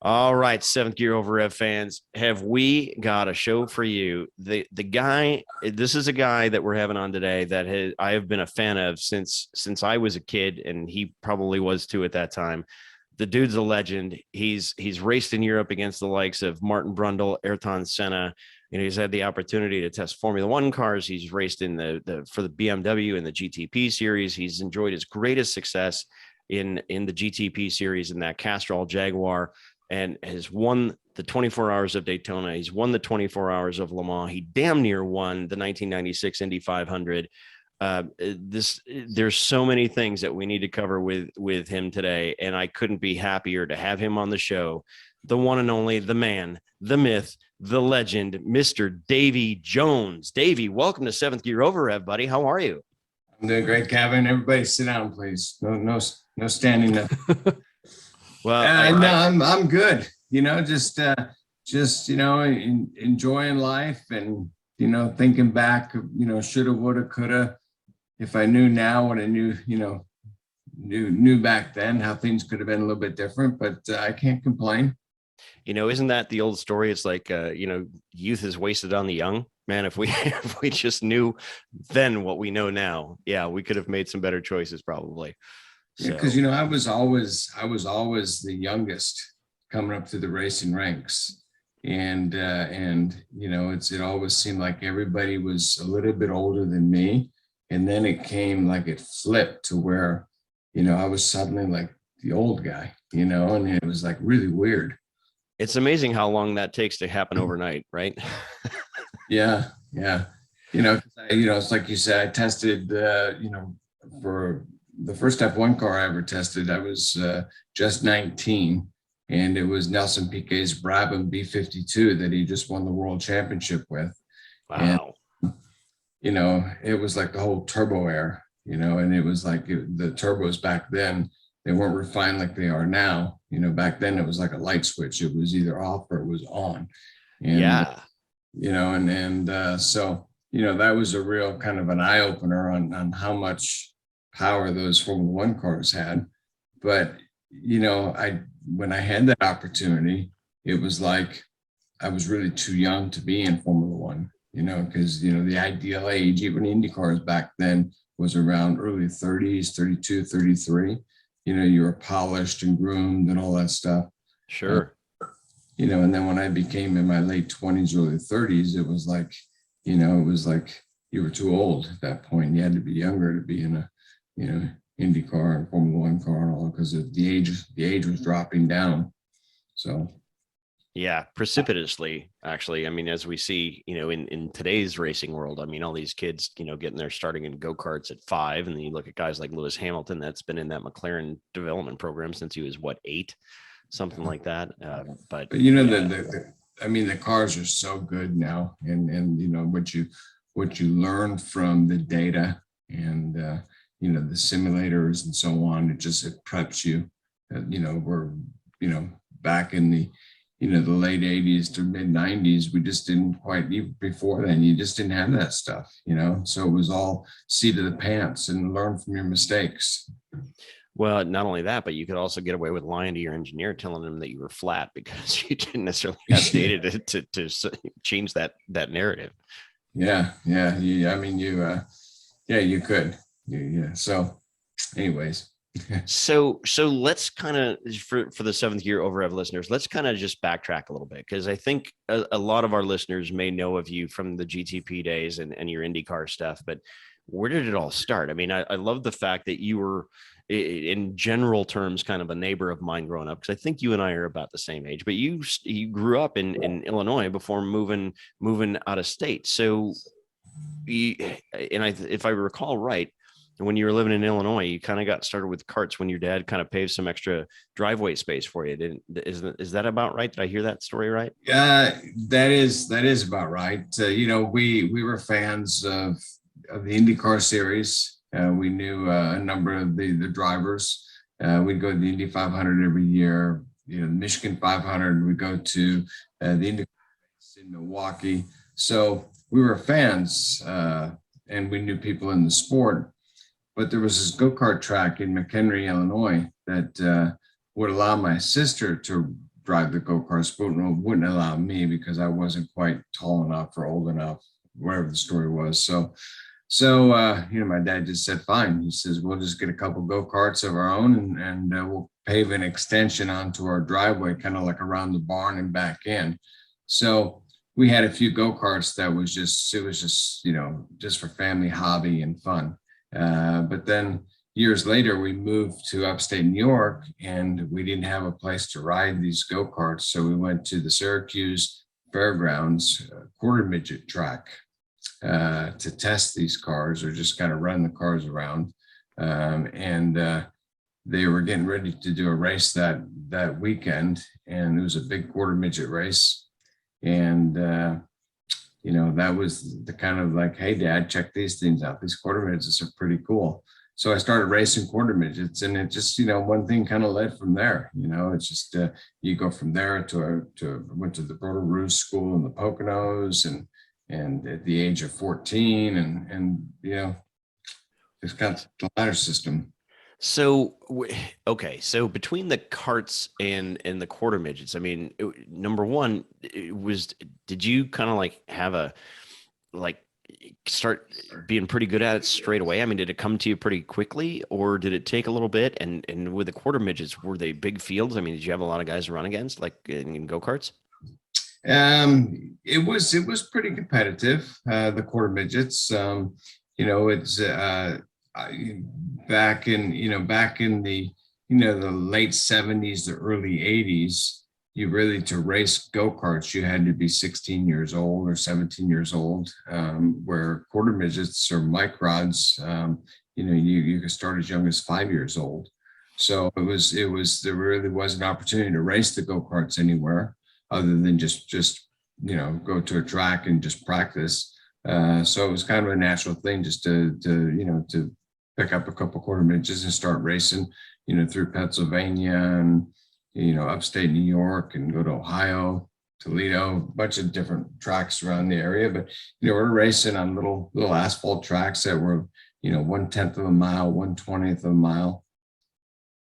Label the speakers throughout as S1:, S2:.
S1: All right, Seventh Gear Over Rev fans, have we got a show for you? The guy, this is a guy that we're having on today that I have been a fan of since I was a kid, and he probably was too at that time. The dude's a legend. He's raced in Europe against the likes of Martin Brundle, Ayrton Senna. You know, he's had the opportunity to test Formula One cars. He's raced in the for the BMW and the GTP series. He's enjoyed his greatest success in the GTP series in that Castrol Jaguar, and has won the 24 Hours of Daytona. He's won the 24 Hours of Le Mans. He damn near won the 1996 Indy 500. There's so many things that we need to cover with him today, and I couldn't be happier to have him on the show. The one and only, the man, the myth, the legend, Mr. Davy Jones. Davy, welcome to Seventh Gear Over Rev, buddy. How are you?
S2: I'm doing great, Kevin. Everybody sit down, please. No standing up.
S1: Well,
S2: I'm good. Enjoying life and, thinking back, shoulda, woulda, coulda. If I knew now what I knew back then, how things could have been a little bit different, but I can't complain.
S1: Isn't that the old story? It's like, youth is wasted on the young. Man, if we if we just knew then what we know now, yeah, we could have made some better choices probably.
S2: Because I was always the youngest coming up through the racing ranks, and it always seemed like everybody was a little bit older than me, and then it came like it flipped to where I was suddenly like the old guy, and it was like really weird.
S1: It's amazing how long that takes to happen overnight, right?
S2: Yeah. It's like you said, I tested, for the first F1 car I ever tested. I was just 19, and it was Nelson Piquet's Brabham B52 that he just won the world championship with.
S1: Wow.
S2: And, it was like the whole turbo era, and it was like the turbos back then, they weren't refined like they are now. Back then it was like a light switch. It was either off or it was on. And,
S1: yeah.
S2: So, that was a real kind of an eye opener on how much power those Formula One cars had. But, when I had that opportunity, it was like I was really too young to be in Formula One, because, the ideal age, even IndyCars back then, was around early 30s, 32, 33. You were polished and groomed and all that stuff.
S1: Sure.
S2: And then when I became in my late 20s, early 30s, it was like, you were too old at that point. You had to be younger to be in a, IndyCar and Formula One car and all, because the age was dropping down. So.
S1: Yeah, precipitously, actually. I mean, as we see, in today's racing world, I mean, all these kids, getting their starting in go-karts at 5. And then you look at guys like Lewis Hamilton, that's been in that McLaren development program since he was, 8, something like that. But
S2: the cars are so good now. And what you learn from the data and, the simulators and so on, it preps you. We're, back in the, the late 80s to mid 90s, we just didn't quite, even before then, you just didn't have that stuff, so it was all seat of the pants and learn from your mistakes.
S1: Well, not only that, but you could also get away with lying to your engineer, telling him that you were flat because you didn't necessarily have data to change that narrative.
S2: Yeah. You could. Yeah. So anyways.
S1: So let's kind of, for the Seventh Gear Over Rev listeners, let's kind of just backtrack a little bit, because I think a lot of our listeners may know of you from the GTP days and your IndyCar stuff, but where did it all start? I mean, I love the fact that you were, in general terms, kind of a neighbor of mine growing up, because I think you and I are about the same age, but you grew up in Illinois before moving out of state. So if I recall right, when you were living in Illinois, you kind of got started with karts when your dad kind of paved some extra driveway space for you. Is that about right? Did I hear that story right?
S2: Yeah, that is about right. We were fans of the IndyCar series. We knew a number of the drivers. We'd go to the Indy 500 every year. The Michigan 500. We go to the IndyCar in Milwaukee. So we were fans, and we knew people in the sport. But there was this go-kart track in McHenry, Illinois, that would allow my sister to drive the go-karts, but wouldn't allow me because I wasn't quite tall enough or old enough, whatever the story was. So my dad just said, fine. He says, we'll just get a couple go-karts of our own and we'll pave an extension onto our driveway, kind of like around the barn and back in. So we had a few go-karts that was just, just for family hobby and fun. But then years later, we moved to upstate New York and we didn't have a place to ride these go-karts. So we went to the Syracuse Fairgrounds quarter midget track to test these cars or just kind of run the cars around. They were getting ready to do a race that weekend, and it was a big quarter midget race. And, that was the kind of like, hey, Dad, check these things out. These quarter midgets are pretty cool. So I started racing quarter midgets, and it just, one thing kind of led from there. It's just you go from there went to the Rotor Roost school in the Poconos, and at the age of 14, and it's got the ladder system.
S1: So, okay. So between the carts and the quarter midgets, I mean, number one, did you kind of like have start being pretty good at it straight away? I mean, did it come to you pretty quickly, or did it take a little bit? And with the quarter midgets, were they big fields? I mean, did you have a lot of guys to run against, like in go-karts?
S2: It was pretty competitive. The quarter midgets, it's back in the the late 70s, the early 80s. You really, to race go-karts, you had to be 16 years old or 17 years old, where quarter midgets or microds, you could start as young as 5 years old. So there really was an opportunity to race the go-karts anywhere other than just go to a track and just practice. So it was kind of a natural thing just to pick up a couple quarter midgets and start racing, through Pennsylvania and, upstate New York, and go to Ohio, Toledo, a bunch of different tracks around the area. But, we're racing on little asphalt tracks that were, 1/10 of a mile, 1/20th of a mile.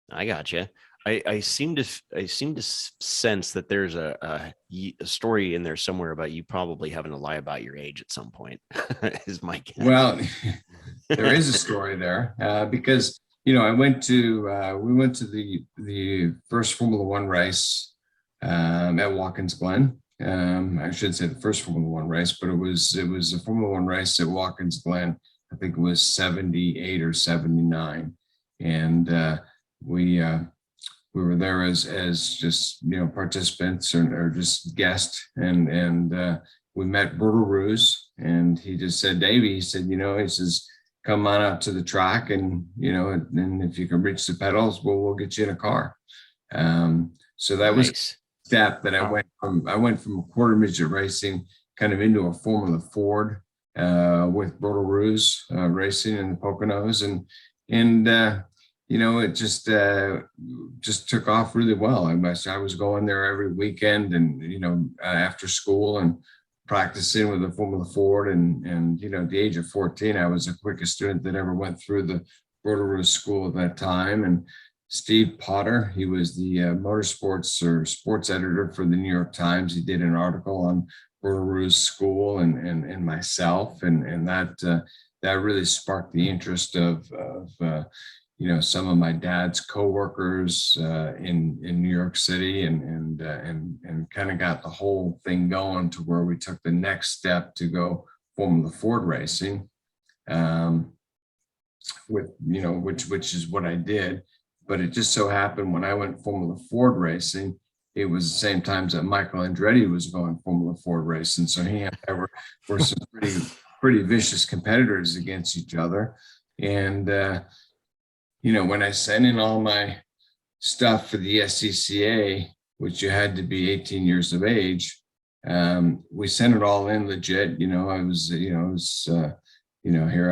S1: I gotcha. I seem to sense that there's a story in there somewhere about you probably having to lie about your age at some point. Is my guess.
S2: Well, there is a story there because we went to the first Formula One race at Watkins Glen. I shouldn't say the first Formula One race, but it was a Formula One race at Watkins Glen. I think it was 78 or 79, and we were there as just participants or just guests, and we met Rotor Roost, and he just said, Davey, he said, he says, come on out to the track, and and if you can reach the pedals, we'll get you in a car. So that was a step that I went from quarter midget racing kind of into a Formula Ford with Rotor Roost racing in the Poconos, and it just took off really well. I was going there every weekend, and after school, and practicing with the Formula Ford, and at the age of 14, I was the quickest student that ever went through the Rotor Roost school at that time. And Steve Potter, he was the motorsports or sports editor for the New York Times. He did an article on Rotor Roost school and myself, and that really sparked the interest of some of my dad's coworkers in New York City, and kind of got the whole thing going to where we took the next step to go Formula Ford racing, which is what I did. But it just so happened when I went Formula Ford racing, it was the same times that Michael Andretti was going Formula Ford racing. So he and I were some pretty vicious competitors against each other. And when I sent in all my stuff for the SCCA, which you had to be 18 years of age, we sent it all in legit. Here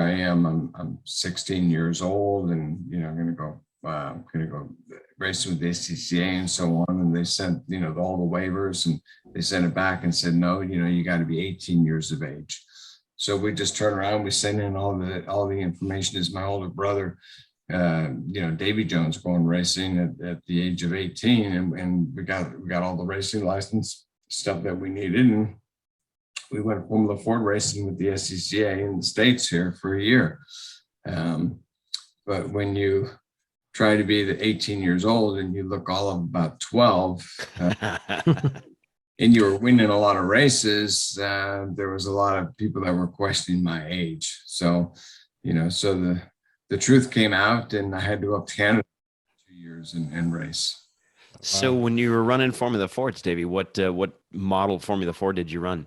S2: I am. I'm 16 years old, and I'm gonna go racing with the SCCA and so on. And they sent all the waivers, and they sent it back and said, no, you got to be 18 years of age. So we just turned around. We sent in all the information. As my older brother Davy Jones going racing at the age of 18, and we got all the racing license stuff that we needed, and we went Formula Ford racing with the SCCA in the States here for a year. But when you try to be the 18 years old and you look all of about 12, and you were winning a lot of races, there was a lot of people that were questioning my age. So, so the truth came out, and I had to go up to Canada for 2 years and race.
S1: So when you were running Formula Fords, Davey, what model Formula Ford did you run?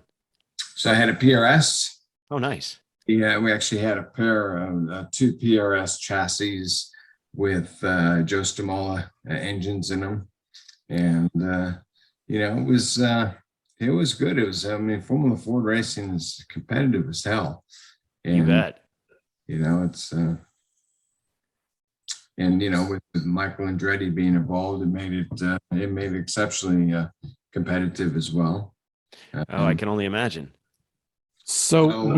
S2: So I had a PRS.
S1: Oh, nice.
S2: Yeah, we actually had a pair of 2 PRS chassis with Joe Stamola engines in them, and it was good. It was, Formula Ford racing is competitive as hell. And,
S1: you bet.
S2: It's with Michael Andretti being involved, it made it exceptionally competitive as well.
S1: I can only imagine.
S3: So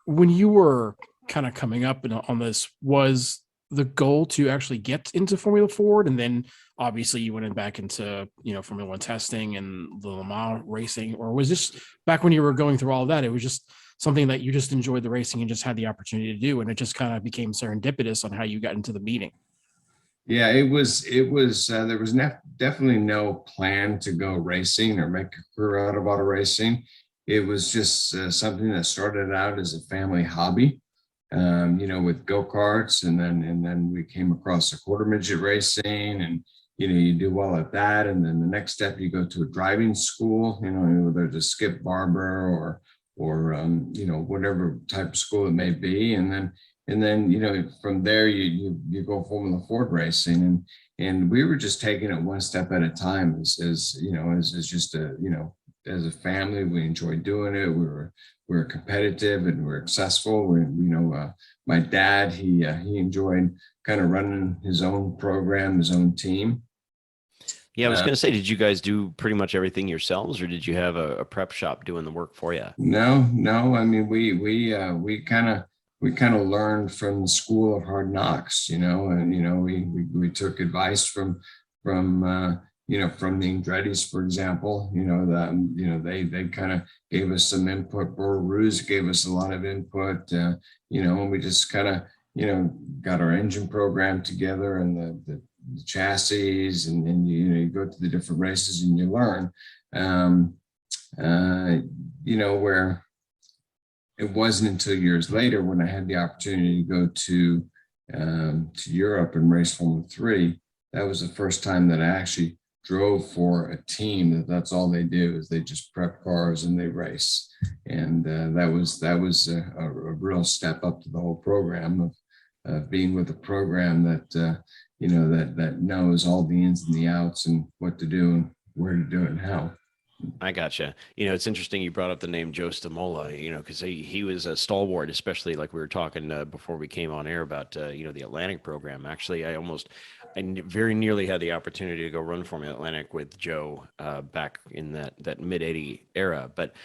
S3: when you were kind of coming up on this, was the goal to actually get into Formula Ford, and then obviously you went back into Formula One testing and the Le Mans racing, or was this back when you were going through all of that, it was just something that you just enjoyed the racing and just had the opportunity to do, and it just kind of became serendipitous on how you got into the meeting?
S2: Yeah, it was there was definitely no plan to go racing or make a career out of auto racing. It was just something that started out as a family hobby, with go-karts, and then we came across a quarter midget racing, and you do well at that, and then the next step you go to a driving school, whether it's a Skip Barber or whatever type of school it may be, and then from there you go Formula Ford racing, and we were just taking it one step at a time, as just as a family. We enjoyed doing it. We were competitive and we were successful. My dad, he enjoyed kind of running his own program, his own team.
S1: Yeah, I was going to say, did you guys do pretty much everything yourselves, or did you have a prep shop doing the work for you?
S2: No. I mean, we kind of learned from the school of hard knocks, and we took advice from the Andrettis, for example. They kind of gave us some input. Burr Ruse gave us a lot of input, and we just kind of got our engine program together and the chassis, and you go to the different races and you learn. Where it wasn't until years later when I had the opportunity to go to Europe and race Formula 3. That was the first time that I actually drove for a team that's all they do, is they just prep cars and they race. And that was a real step up to the whole program of being with a program that that knows all the ins and the outs and what to do and where to do it and how.
S1: I gotcha. It's interesting you brought up the name Joe Stamola, because he was a stalwart, especially like we were talking before we came on air about, the Atlantic program. Actually, I very nearly had the opportunity to go run Formula Atlantic with Joe back in that mid-'80 era. But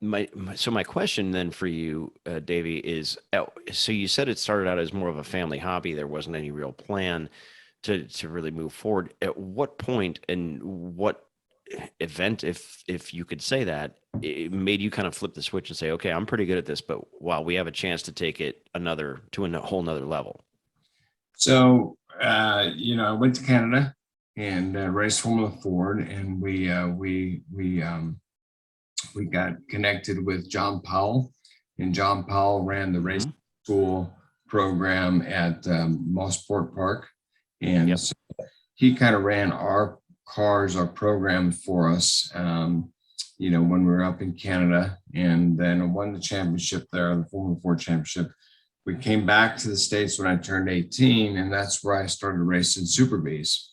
S1: my question then for you, Davey, is, so you said it started out as more of a family hobby. There wasn't any real plan to really move forward. At what point and what event, if you could say that, it made you kind of flip the switch and say, okay, I'm pretty good at this, but wow, we have a chance to take it to a whole nother level?
S2: So I went to Canada and raced Formula Ford, and we got connected with John Powell, and John Powell ran the race school program at Mosport Park, and so he kind of ran our program for us, when we were up in Canada, and then won the championship there, the Formula Ford championship. We came back to the States when I turned 18, and that's where I started racing Super Bs.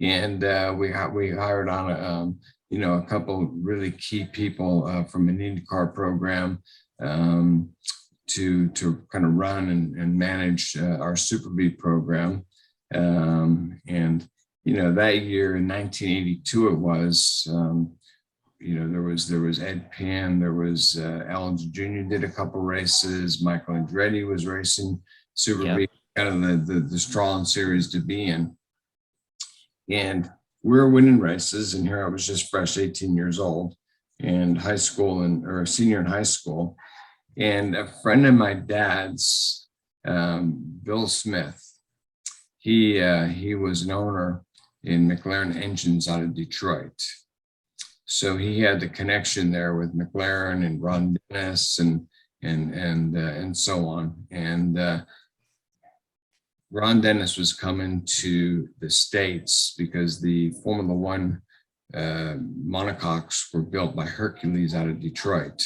S2: And we hired on a couple really key people from an Indycar program to kind of run and manage our Super B program. And that year in 1982, it was, there was Ed Pan, there was Ellen Jr. did a couple races. Michael Andretti was racing Super B kind of the strong series to be in. And we were winning races, and here I was just fresh 18 years old and high school or a senior in high school. And a friend of my dad's, Bill Smith, he was an owner in McLaren Engines out of Detroit. So he had the connection there with McLaren and Ron Dennis and so on. And Ron Dennis was coming to the States because the Formula One monocoques were built by Hercules out of Detroit.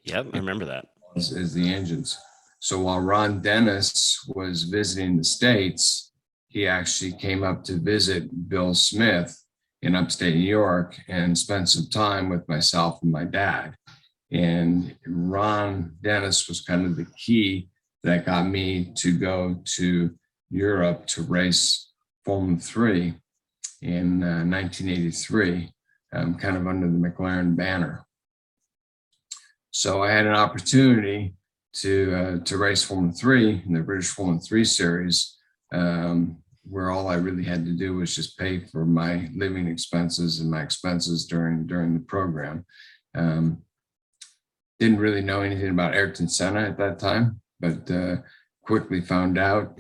S1: Yep, I remember that.
S2: As the engines. So while Ron Dennis was visiting the States, he actually came up to visit Bill Smith in upstate New York and spent some time with myself and my dad. And Ron Dennis was kind of the key that got me to go to Europe to race Formula 3 in 1983, kind of under the McLaren banner. So I had an opportunity to race Formula 3 in the British Formula 3 series, where all I really had to do was just pay for my living expenses and my expenses during the program. Didn't really know anything about Ayrton Senna at that time, but quickly found out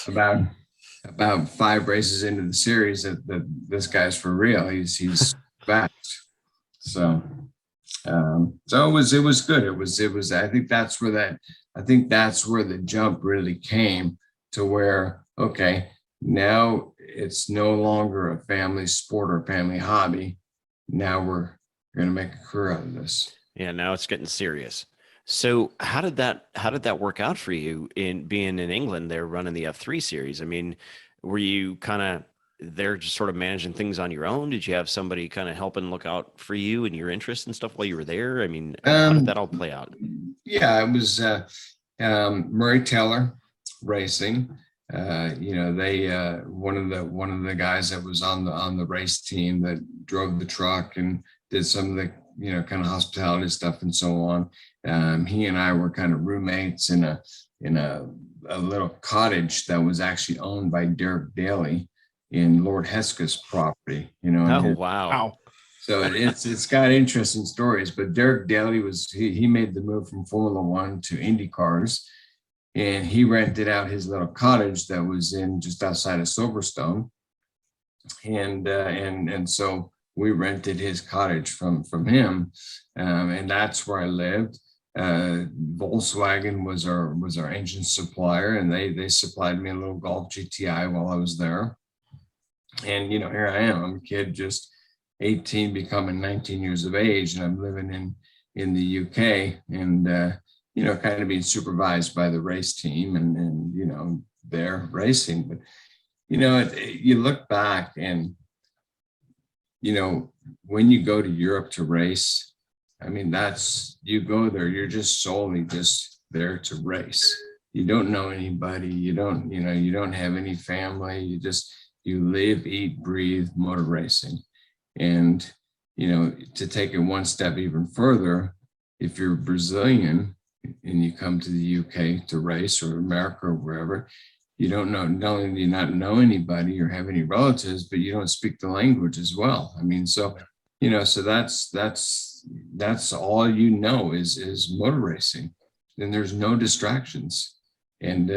S2: about 5 races into the series that this guy's for real. He's fast. So it was good. It was. I think that's where the jump really came to where, okay, now it's no longer a family sport or family hobby. Now we're going to make a career out of this.
S1: Yeah, now it's getting serious. So how did that work out for you in being in England there running the F3 series? I mean, were you kind of there just sort of managing things on your own? Did you have somebody kind of helping look out for you and your interests and stuff while you were there? I mean, how did that all play out?
S2: Yeah, it was Murray Taylor Racing. They one of the guys that was on the race team that drove the truck and did some of the kind of hospitality stuff and so on. He and I were kind of roommates in a little cottage that was actually owned by Derek Daly in Lord Heska's property.
S1: Oh, wow.
S2: So it's got interesting stories. But Derek Daly he made the move from Formula One to IndyCars, and he rented out his little cottage that was in just outside of Silverstone, and so we rented his cottage from him, and that's where I lived. Volkswagen was our engine supplier, and they supplied me a little Golf GTI while I was there. And here I am. I'm a kid, just 18, becoming 19 years of age, and I'm living in the UK, and kind of being supervised by the race team, and they're racing. But you look back, and when you go to Europe to race, I mean, you go there, you're just solely just there to race. You don't know anybody. You don't have any family. You live, eat, breathe motor racing. And, to take it one step even further, if you're Brazilian and you come to the UK to race, or America or wherever, you don't know, not only do you not know anybody or have any relatives, but you don't speak the language as well. I mean, so that's all is motor racing, and there's no distractions. And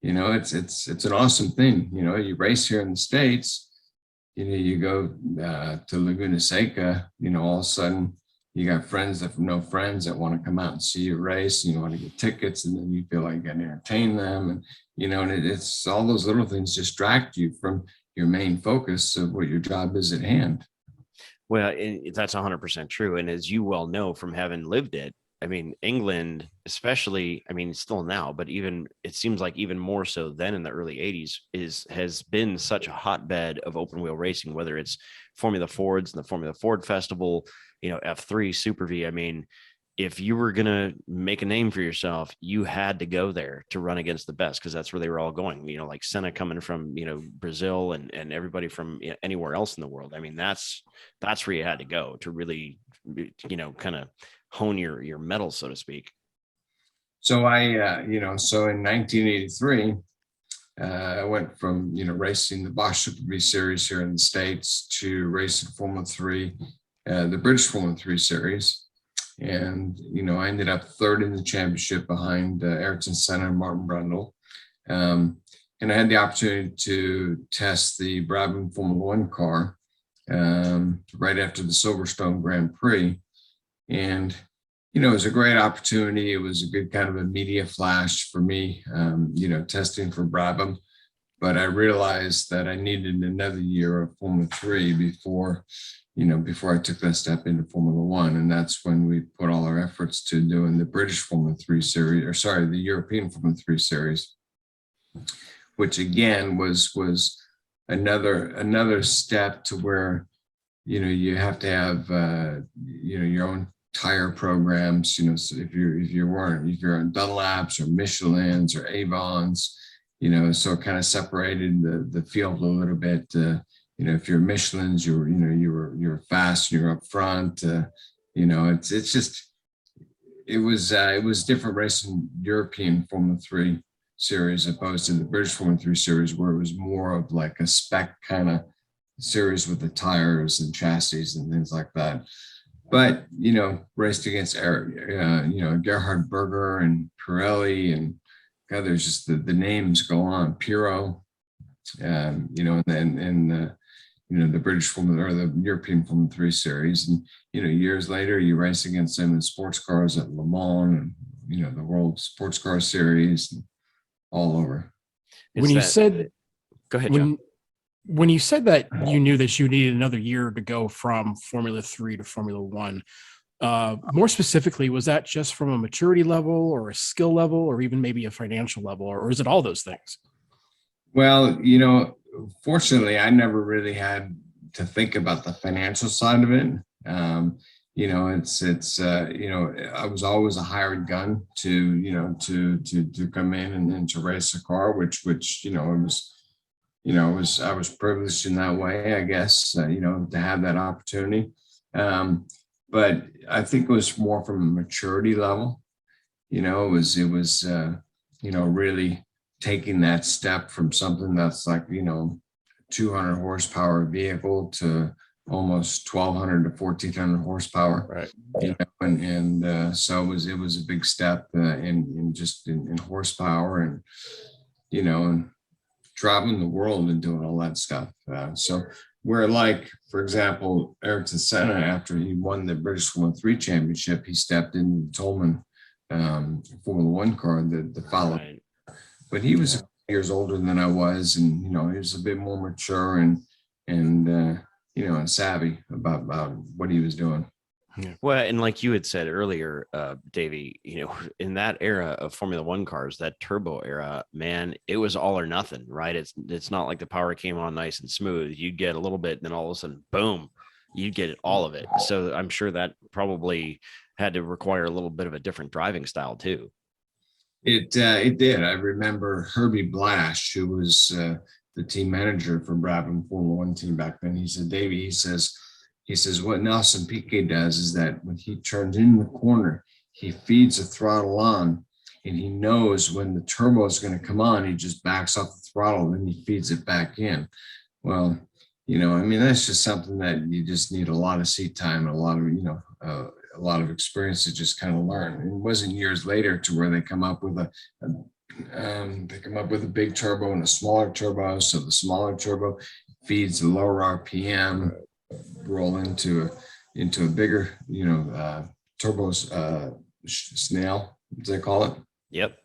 S2: it's an awesome thing. You race here in the States, you go to Laguna Seca, all of a sudden you got friends that know friends that want to come out and see you race, and you want to get tickets, and then you feel like you got to entertain them. And, and it's all those little things distract you from your main focus of what your job is at hand.
S1: Well, that's 100% true. And as you well know from having lived it, I mean, England, especially, I mean, still now, but it seems like even more so than in the early 80s has been such a hotbed of open wheel racing, whether it's Formula Fords and the Formula Ford Festival, F3, Super V. I mean, if you were going to make a name for yourself, you had to go there to run against the best, because that's where they were all going, like Senna coming from, Brazil and everybody from anywhere else in the world. I mean, that's where you had to go to really, kind of hone your mettle, so to speak.
S2: So so in 1983, I went from, racing the Bosch Super B Series here in the States to racing Formula 3, the British Formula 3 Series. And, I ended up third in the championship behind Ayrton Senna and Martin Brundle. And I had the opportunity to test the Brabham Formula 1 car right after the Silverstone Grand Prix. And, it was a great opportunity. It was a good kind of a media flash for me, testing for Brabham. But I realized that I needed another year of Formula 3 before I took that step into Formula 1. And that's when we put all our efforts to doing the British Formula 3 series, the European Formula 3 series, which again was another step to where, you have to have, your own tire programs, so if you're on Dunlops or Michelin's or Avons, so it kind of separated the field a little bit. If you're Michelin's, you're fast and you're up front. It was different racing European Formula 3 series opposed to the British Formula 3 series, where it was more of like a spec kind of series with the tires and chassis and things like that. But, raced against Gerhard Berger and Pirelli, and God, there's just the names go on, Piro, and the British Formula or the European Formula 3 series. And, years later, you race against them in sports cars at Le Mans and, the World Sports Car Series and all over.
S3: When you said,
S1: go ahead, John.
S3: When you said that you knew that you needed another year to go from Formula 3 to Formula 1, more specifically, was that just from a maturity level or a skill level or even maybe a financial level, or is it all those things?
S2: Well, fortunately, I never really had to think about the financial side of it. I was always a hired gun to come in and to race a car, which I was privileged in that way, I guess, to have that opportunity. But I think it was more from a maturity level. It was really taking that step from something that's like, 200 horsepower vehicle to almost 1,200 to 1,400 horsepower.
S1: Right.
S2: So it was a big step in horsepower and traveling the world and doing all that stuff. So where, like, for example, Ayrton Senna, after he won the British Formula 3 championship, he stepped in the Tolman Formula 1 car the following. Right. But he was years older than I was, and he was a bit more mature and savvy about what he was doing.
S1: Yeah. Well, and like you had said earlier, Davey, in that era of Formula 1 cars, that turbo era, man, it was all or nothing, right? It's not like the power came on nice and smooth. You'd get a little bit, and then all of a sudden, boom, you'd get all of it. So I'm sure that probably had to require a little bit of a different driving style too.
S2: It did. I remember Herbie Blash, who was the team manager for Brabham Formula 1 team back then. He said, Davey, he says, what Nelson Piquet does is that when he turns in the corner, he feeds the throttle on, and he knows when the turbo is going to come on, he just backs off the throttle, and he feeds it back in. Well, that's just something that you just need a lot of seat time and a lot of experience to just kind of learn. It wasn't years later to where they come up with a big turbo and a smaller turbo. So the smaller turbo feeds the lower RPM, roll into a bigger, turbo snail, as they call it.
S1: Yep.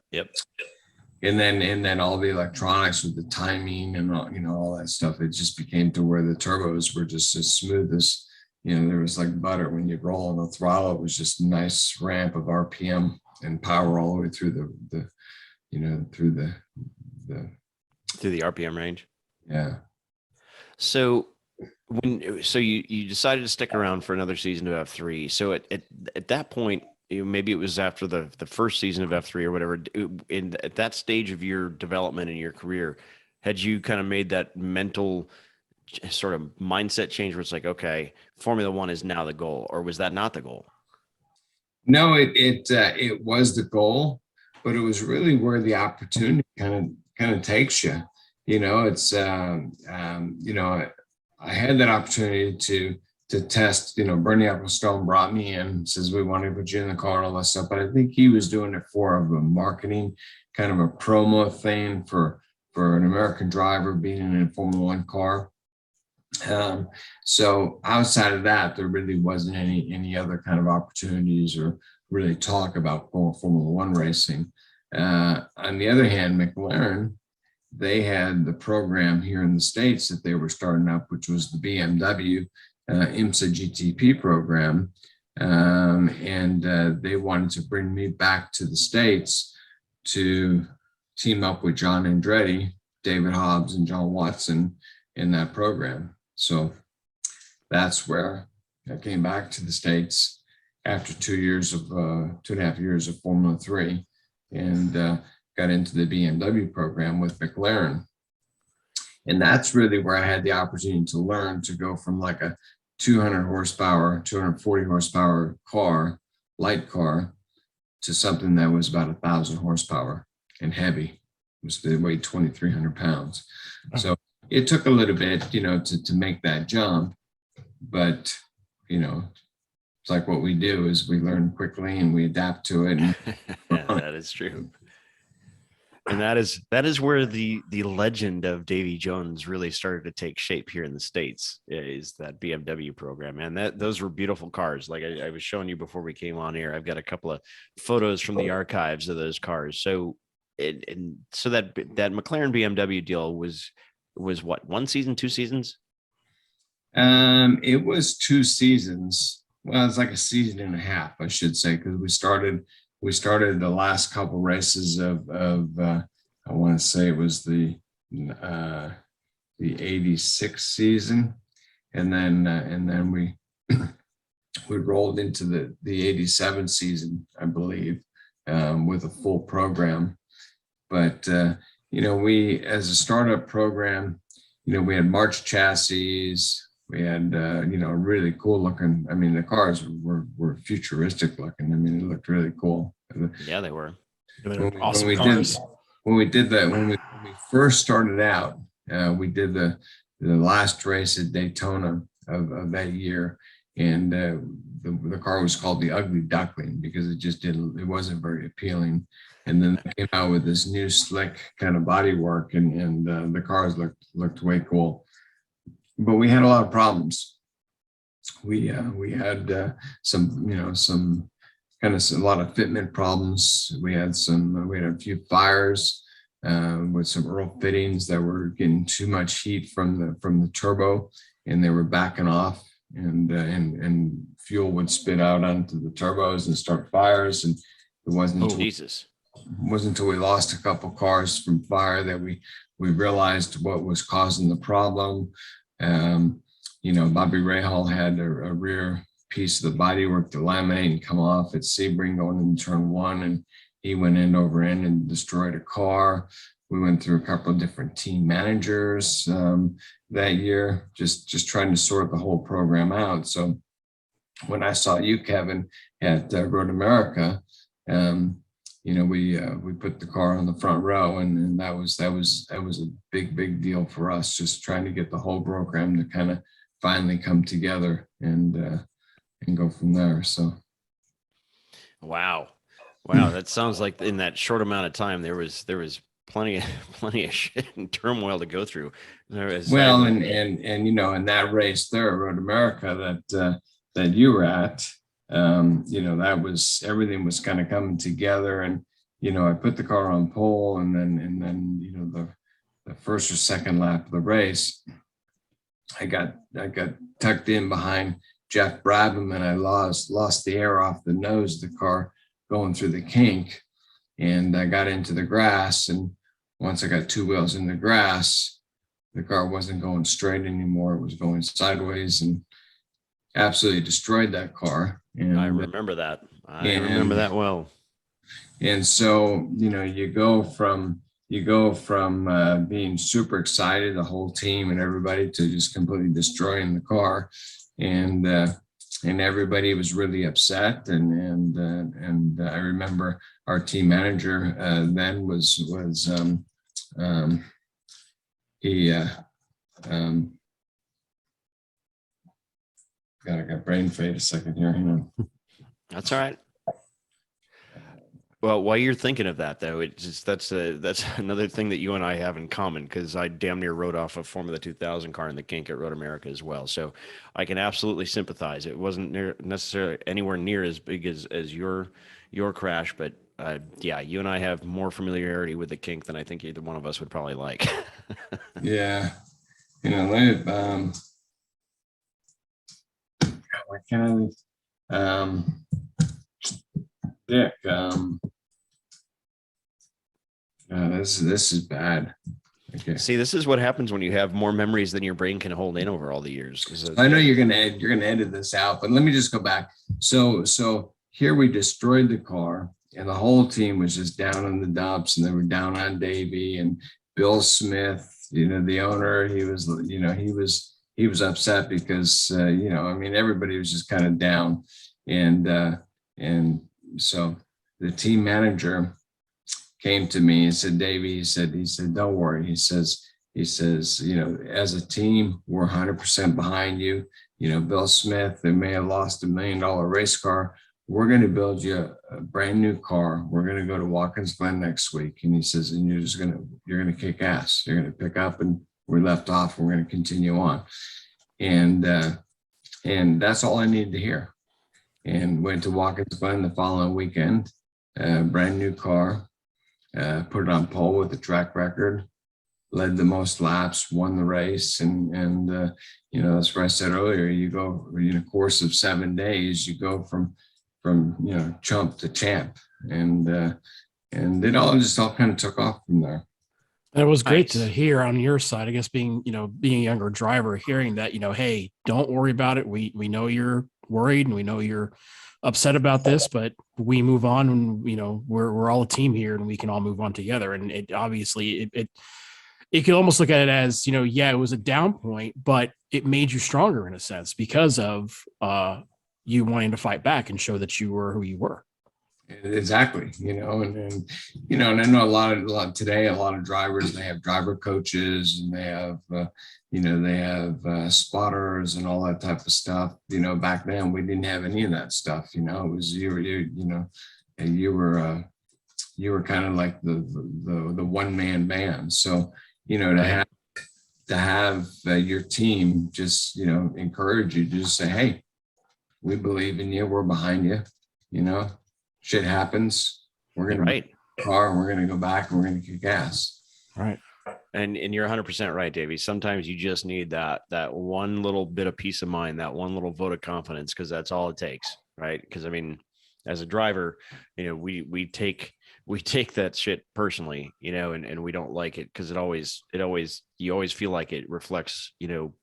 S2: And then all the electronics with the timing and all that stuff, it just became to where the turbos were just as smooth as, there was like butter. When you roll on the throttle, it was just a nice ramp of RPM and power all the way through the
S1: RPM range.
S2: Yeah.
S1: So you decided to stick around for another season of F3. So at that point, maybe it was after the first season of F3 or whatever, at that stage of your development in your career, had you kind of made that mental sort of mindset change where it's like, okay, Formula 1 is now the goal, or was that not the goal?
S2: No, it was the goal. but it was really where the opportunity kind of takes you. It's I had that opportunity to test. Bernie Ecclestone brought me in, says we want to put you in the car and all that stuff. But I think he was doing it for a marketing kind of a promo thing for an American driver being in a Formula One car. So outside of that, there really wasn't any other kind of opportunities or really talk about Formula One racing. On the other hand, McLaren, they had the program here in the States that they were starting up, which was the BMW IMSA GTP program. And they wanted to bring me back to the States to team up with John Andretti, David Hobbs, and John Watson in that program. So that's where I came back to the States after 2.5 years of Formula 3, and got into the BMW program with McLaren. And that's really where I had the opportunity to learn to go from like a 200 horsepower, 240 horsepower car, light car, to something that was about 1,000 horsepower and heavy. They weighed 2,300 pounds. So it took a little bit, to make that jump, but, it's like what we do is we learn quickly and we adapt to it.
S1: Yeah, that is true. And that is where the legend of Davy Jones really started to take shape here in the States, is that BMW program. And those were beautiful cars. Like I was showing you before we came on here, I've got a couple of photos from the archives of those cars. So so that McLaren BMW deal was what, 1 season, 2 seasons?
S2: It was 2 seasons. Well, it's like a season and a half, I should say, because we started the last couple races of I want to say it was the 86 season, and then we we rolled into the 87 season, I believe, with a full program. But we, as a startup program, we had March chassis. We had, really cool looking. I mean, the cars were futuristic looking. I mean, it looked really cool.
S1: Yeah, they were.
S3: Awesome cars.
S2: When we first started out, we did the last race at Daytona of that year, and the car was called the Ugly Duckling because it wasn't very appealing. And then they came out with this new slick kind of bodywork, and the cars looked way cool. But we had a lot of problems. We had some kind of a lot of fitment problems. We had a few fires with some Earl fittings that were getting too much heat from the turbo, and they were backing off, and fuel would spit out onto the turbos and start fires. And it wasn't until we lost a couple cars from fire that we realized what was causing the problem. Bobby Rahal had a rear piece of the bodywork to laminate and come off at Sebring going into turn 1, and he went end over end and destroyed a car. We went through a couple of different team managers that year, just trying to sort the whole program out. So when I saw you, Kevin, at Road America, we put the car on the front row, and that was a big deal for us, just trying to get the whole program to kind of finally come together and go from there. So
S1: wow, that sounds like in that short amount of time there was plenty of shit and turmoil to go through.
S2: Well, and in that race there at Road America that you were at, that was, everything was kind of coming together. And I put the car on pole, and then the first or second lap of the race, I got tucked in behind Jeff Brabham, and I lost the air off the nose of the car going through the kink, and I got into the grass. And once I got 2 wheels in the grass, the car wasn't going straight anymore. It was going sideways, and absolutely destroyed that car. And
S1: I remember that. I remember that well.
S2: And so, you go from being super excited, the whole team and everybody, to just completely destroying the car. And and everybody was really upset. And I remember our team manager then was he God, I got brain fade a second here. Hang on.
S1: That's all right. Well, while you're thinking of that, though, it's just that's another thing that you and I have in common, because I damn near rode off a Formula 2000 car in the kink at Road America as well. So I can absolutely sympathize. It wasn't necessarily anywhere near as big as your crash, but yeah, you and I have more familiarity with the kink than I think either one of us would probably like.
S2: Yeah, why can't I? Dick, this is bad. Okay.
S1: See, this is what happens when you have more memories than your brain can hold in over all the years.
S2: I know you're gonna edit this out, but let me just go back. So here we destroyed the car, and the whole team was just down in the dumps, and they were down on Davy and Bill Smith. The owner. He was upset because I mean, everybody was just kind of down, and so the team manager came to me and said, Davey, he said, don't worry. He says, as a team, we're 100% behind you. Bill Smith, they may have lost $1 million race car. We're going to build you a brand new car. We're going to go to Watkins Glen next week. And he says, and you're going to kick ass. You're going to pick up and we left off. We're going to continue on. And that's all I needed to hear. And went to Watkins Glen the following weekend, brand new car. Put it on pole with the track record, led the most laps, won the race. And that's what I said earlier, you go in a course of 7 days, you go from chump to champ. And it all kind of took off from there.
S3: And it was great to hear on your side, I guess, being a younger driver, hearing that, hey, don't worry about it. We know you're worried and we know you're upset about this, but we move on, and we're all a team here, and we can all move on together. And it obviously it could almost look at it as it was a down point, but it made you stronger in a sense because of you wanting to fight back and show that you were who you were.
S2: Exactly. And I know a lot today, a lot of drivers, they have driver coaches, and they have spotters and all that type of stuff. Back then we didn't have any of that stuff. It was you were kind of like the one man band. So to have your team just encourage you to just say, hey, we believe in you, we're behind you. Shit happens. We're gonna
S1: right
S2: car, and we're gonna go back, and we're gonna kick ass.
S3: Right.
S1: And you're 100% right, Davey. Sometimes you just need that one little bit of peace of mind, that one little vote of confidence, because that's all it takes, right? Because I mean, as a driver, we take that shit personally, and we don't like it because you always feel like it reflects,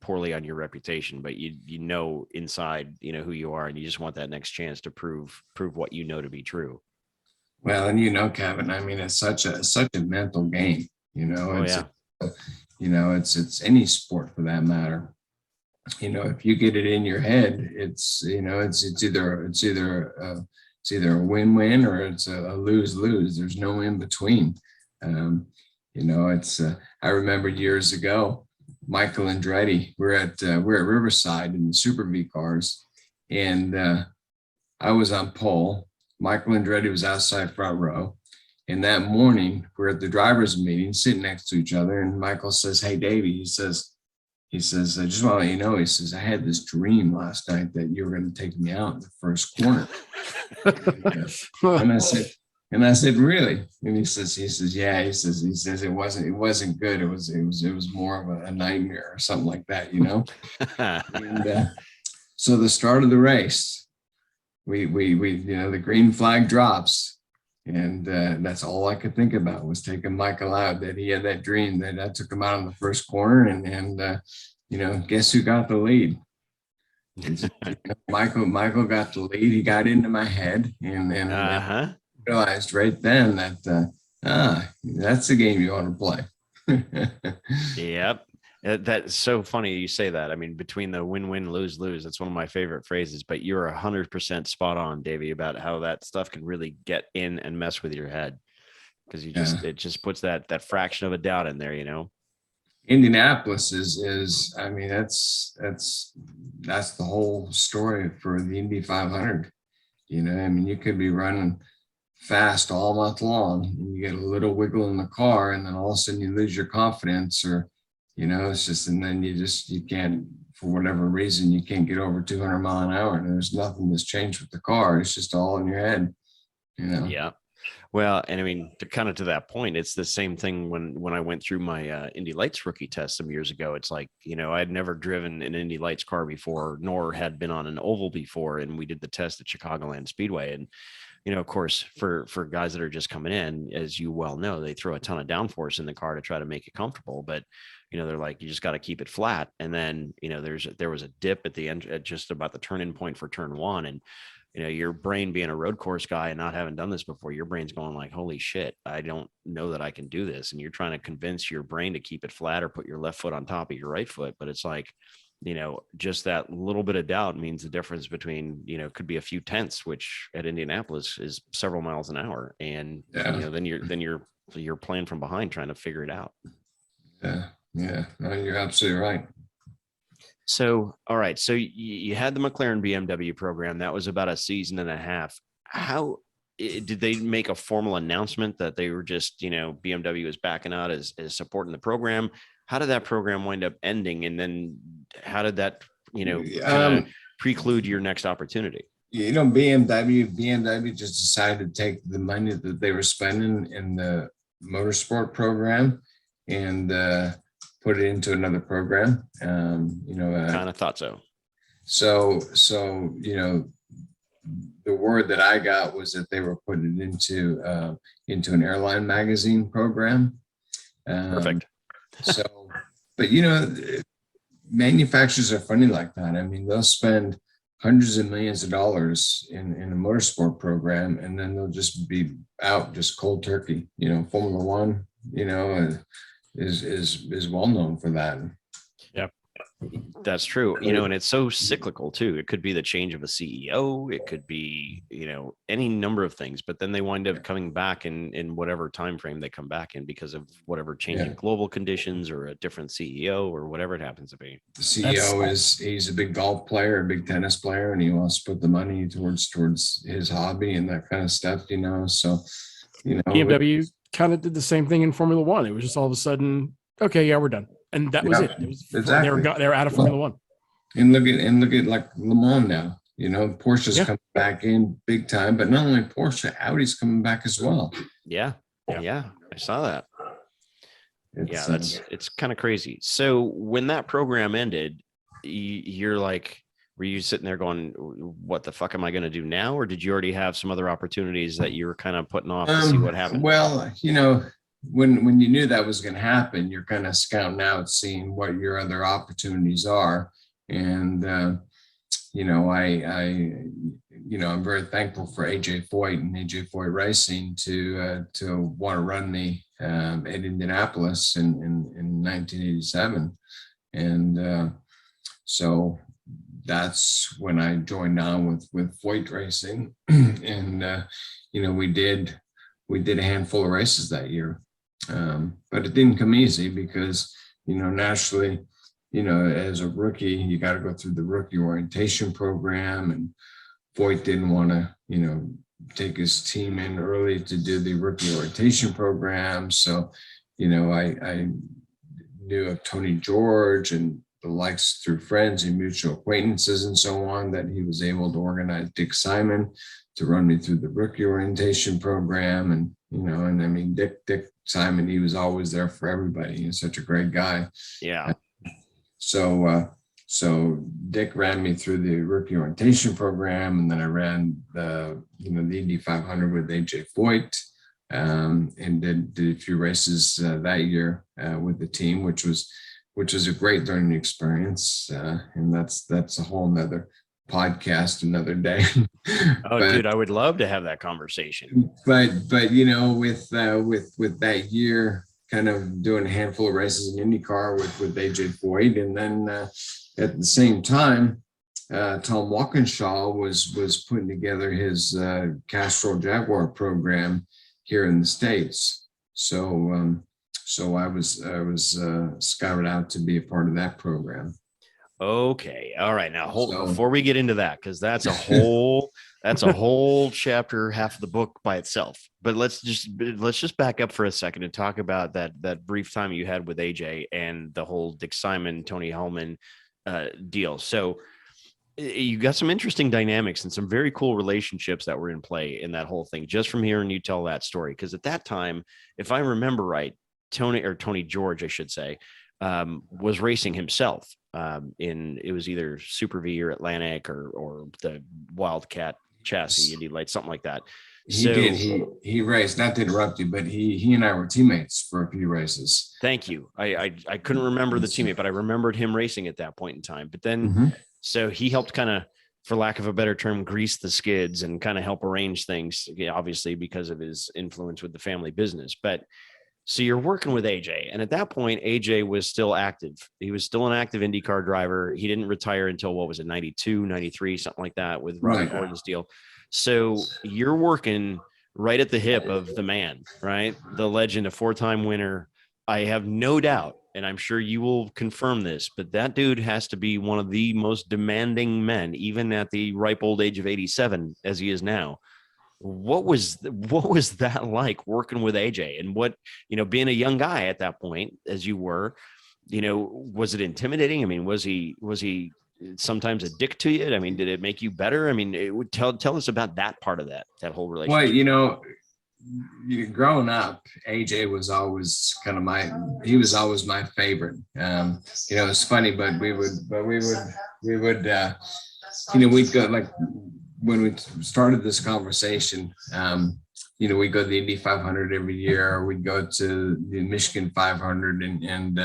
S1: poorly on your reputation, but you inside, who you are, and you just want that next chance to prove what to be true.
S2: Well, and Kevin, I mean, it's such a mental game, it's any sport for that matter. If you get it in your head, it's either a win-win or it's a lose-lose. There's no in between. I remember years ago, Michael Andretti, we're at Riverside in the Super V cars, and I was on pole. Michael Andretti was outside front row. And that morning, we're at the drivers' meeting, sitting next to each other, and Michael says, "Hey, Davey," he says, I just want to let you know, he says, I had this dream last night that you were going to take me out in the first corner. and I said, really? And he says, yeah, he says it wasn't good. It was more of a nightmare or something like that, And so the start of the race, we the green flag drops. And that's all I could think about was taking Michael out, that he had that dream that I took him out in the first corner. And guess who got the lead? Michael got the lead. He got into my head and realized right then that that's the game you want to play.
S1: Yep. That's so funny you say that. I mean, between the win-win, lose-lose, that's one of my favorite phrases. But you're 100% spot on, Davey, about how that stuff can really get in and mess with your head because
S2: Yeah.
S1: it just puts that fraction of a doubt in there,
S2: Indianapolis is I mean, that's the whole story for the Indy 500. I mean, you could be running fast all month long and you get a little wiggle in the car and then all of a sudden you lose your confidence, or it's just, and then you can't, for whatever reason, you can't get over 200 mile an hour, and there's nothing that's changed with the car. It's just all in your head.
S1: Yeah. Well, and I mean, to that point, it's the same thing when I went through my Indy Lights rookie test some years ago. It's like, I had never driven an Indy Lights car before, nor had been on an oval before. And we did the test at Chicagoland Speedway. And, of course, for guys that are just coming in, as you well know, they throw a ton of downforce in the car to try to make it comfortable. But, they're like, you just got to keep it flat. And then, there was a dip at the end, at just about the turn-in point for turn one. And, your brain being a road course guy and not having done this before, your brain's going like, holy shit, I don't know that I can do this. And you're trying to convince your brain to keep it flat or put your left foot on top of your right foot. But it's like, just that little bit of doubt means the difference between, could be a few tenths, which at Indianapolis is several miles an hour. And, then you're playing from behind trying to figure it out.
S2: Yeah. Yeah. No, you're absolutely right.
S1: So, all right. So you had the McLaren BMW program. That was about a season and a half. How did they make a formal announcement that they were just, BMW is backing out as supporting the program? How did that program wind up ending? And then how did that, preclude your next opportunity?
S2: BMW just decided to take the money that they were spending in the motorsport program and put it into another program.
S1: Kind of thought so.
S2: So, the word that I got was that they were putting it into an airline magazine program.
S1: Perfect.
S2: So, but manufacturers are funny like that. I mean, they'll spend hundreds of millions of dollars in a motorsport program, and then they'll just be out just cold turkey. Formula One, is well known for that.
S1: Yep. That's true. And it's so cyclical too. It could be the change of a CEO. It could be, any number of things, but then they wind up coming back in whatever time frame they come back in because of whatever changing global conditions or a different CEO or whatever it happens to be.
S2: The CEO he's a big golf player, a big tennis player, and he wants to put the money towards his hobby and that kind of stuff, So,
S3: BMW kind of did the same thing in Formula One. It was just all of a sudden, okay, yeah, we're done. And that was it. It was
S2: exactly.
S3: They were out of Formula One.
S2: And look at like Le Mans now. Porsche's coming back in big time, but not only Porsche, Audi's coming back as well.
S1: Yeah. I saw that. It's kind of crazy. So when that program ended, you're like, were you sitting there going, what the fuck am I going to do now? Or did you already have some other opportunities that you were kind of putting off to see what happened?
S2: Well, when you knew that was going to happen, you're kind of scouting out, seeing what your other opportunities are. And, I'm very thankful for AJ Foyt and AJ Foyt Racing to want to run me at Indianapolis in 1987. And so that's when I joined on with Foyt Racing. And, we did a handful of races that year. But it didn't come easy because, naturally, as a rookie, you got to go through the rookie orientation program, and Foyt didn't want to, take his team in early to do the rookie orientation program. So, I knew of Tony George and the likes through friends and mutual acquaintances and so on, that he was able to organize Dick Simon to run me through the rookie orientation program. And, and I mean, Dick Simon, he was always there for everybody. He's such a great guy.
S1: Yeah.
S2: So Dick ran me through the rookie orientation program, and then I ran the Indy 500 with AJ Foyt, and did a few races that year with the team, which was a great learning experience. And that's a whole nother podcast another day.
S1: Dude, I would love to have that conversation.
S2: But with that year, kind of doing a handful of races in IndyCar with AJ Foyt. And then at the same time, Tom Walkinshaw was putting together his Castrol Jaguar program here in the States. So I was scouted out to be a part of that program.
S1: Okay. All right. Now hold
S2: So-
S1: before we get into that, because that's a whole chapter, half of the book by itself. But let's just back up for a second and talk about that brief time you had with AJ and the whole Dick Simon, Tony Hellman deal. So you got some interesting dynamics and some very cool relationships that were in play in that whole thing, just from hearing you tell that story. Because at that time, if I remember right, Tony George, I should say, was racing himself. It was either Super V or Atlantic or the Wildcat chassis, Indy Light, something like that.
S2: He raced, not to interrupt you, but he and I were teammates for a few races.
S1: Thank you. I couldn't remember the teammate, but I remembered him racing at that point in time. But then, so he helped kind of, for lack of a better term, grease the skids and kind of help arrange things, obviously because of his influence with the family business. But so you're working with AJ, and at that point, AJ was still active. He was still an active IndyCar driver. He didn't retire until, what was it, 92, 93, something like that, with Robert Gordon's deal. So you're working right at the hip of the man, right? The legend, a 4-time winner. I have no doubt, and I'm sure you will confirm this, but that dude has to be one of the most demanding men, even at the ripe old age of 87, as he is now. What was that like working with AJ, and what, being a young guy at that point, as you were, was it intimidating? I mean, was he sometimes a dick to you? I mean, did it make you better? I mean, it would tell us about that part of that whole relationship.
S2: Well, growing up, AJ was always he was always my favorite. It's funny, but we would we'd go, like, when we started this conversation, we'd go to the Indy 500 every year. We'd go to the Michigan 500, and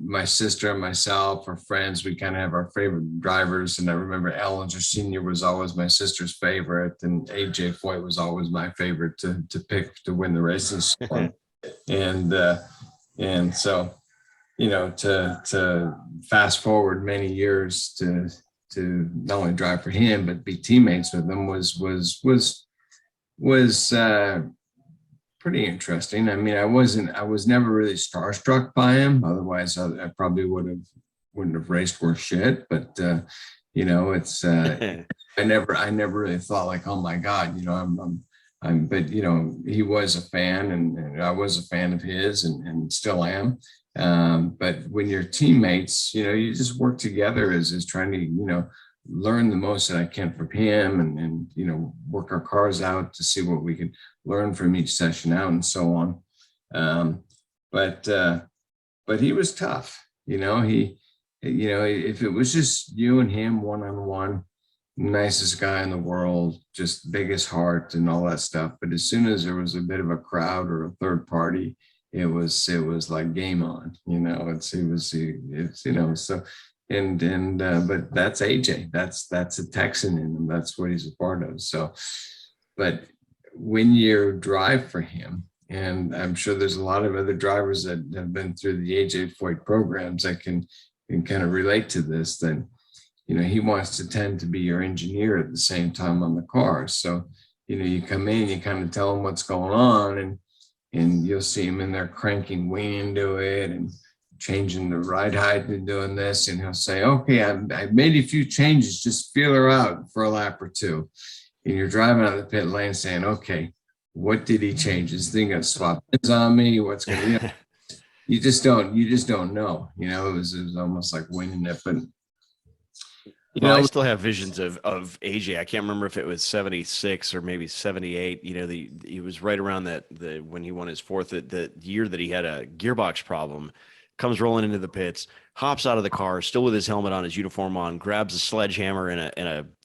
S2: my sister and myself, our friends, we kind of have our favorite drivers. And I remember Ellinger Sr. was always my sister's favorite, and AJ Foyt was always my favorite to pick to win the races. And so, to fast forward many years to not only drive for him but be teammates with him was pretty interesting. I mean, I was never really starstruck by him. Otherwise, I probably wouldn't have raced worth shit. But it's I never really thought like, oh my God, but he was a fan, and I was a fan of his, and still am. But when you're teammates, you just work together as trying to, learn the most that I can from him, and work our cars out to see what we could learn from each session out and so on. But he was tough. If it was just you and him one-on-one, nicest guy in the world, just biggest heart and all that stuff. But as soon as there was a bit of a crowd or a third party, it was like game on. So. But that's AJ. That's a Texan in him. That's what he's a part of. So, but when you drive for him, and I'm sure there's a lot of other drivers that have been through the AJ Foyt programs that can kind of relate to this, then he wants to tend to be your engineer at the same time on the car. So, you come in, you kind of tell him what's going on, and you'll see him in there cranking way into it and changing the ride height and doing this, and he'll say, okay, I made a few changes, just feel her out for a lap or two. And you're driving out of the pit lane saying, okay, what did he change? Is thing gonna swap pins on me? What's gonna you just don't know. It was almost like winning it. But
S1: I still have visions of AJ. I can't remember if it was 76 or maybe 78. He was right around when he won his fourth, the year that he had a gearbox problem. Comes rolling into the pits, hops out of the car, still with his helmet on, his uniform on, grabs a sledgehammer and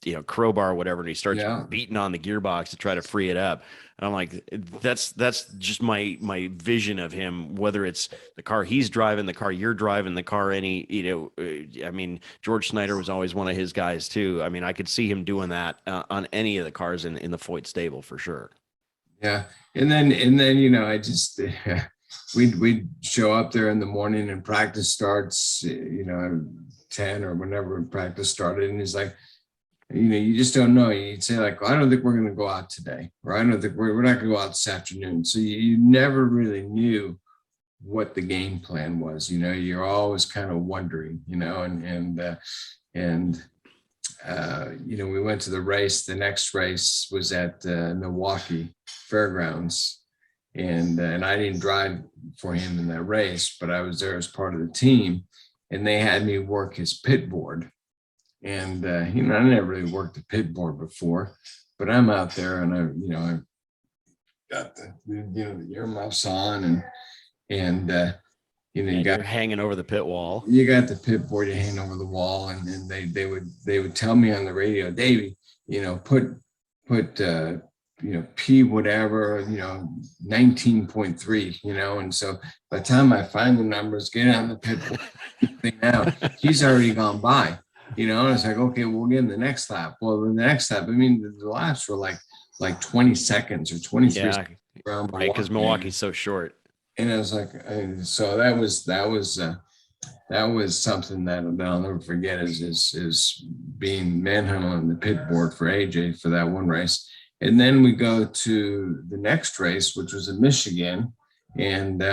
S1: a crowbar or whatever, and he starts beating on the gearbox to try to free it up. And I'm like, that's just my vision of him, whether it's the car he's driving, the car you're driving, the car I mean, George Snyder was always one of his guys too. I mean, I could see him doing that on any of the cars in the Foyt stable for sure.
S2: Yeah. And then, I just, we'd show up there in the morning and practice starts, 10 or whenever practice started. And he's like, you just don't know. You'd say like, well, I don't think we're going to go out today, or I don't think we're not going to go out this afternoon. So you never really knew what the game plan was. You're always kind of wondering, we went to the race. The next race was at Milwaukee Fairgrounds, and I didn't drive for him in that race, but I was there as part of the team, and they had me work his pit board. And I never really worked a pit board before, but I'm out there and I got the earmuffs on and you got
S1: you're hanging over the pit wall.
S2: You got the pit board, you hang over the wall, and then they would tell me on the radio, Davy, put P whatever, 19.3, and so by the time I find the numbers, get on the pit board, thing out, he's already gone by, and it's like, okay, we'll get in the next lap. Well, in the next lap, the laps were like 20 seconds or 23
S1: yeah,
S2: seconds around,
S1: right? Because Milwaukee's so short.
S2: And I was like, so that was something that I'll never forget is being manhandled on the pit board for AJ for that one race. And then we go to the next race, which was in Michigan. And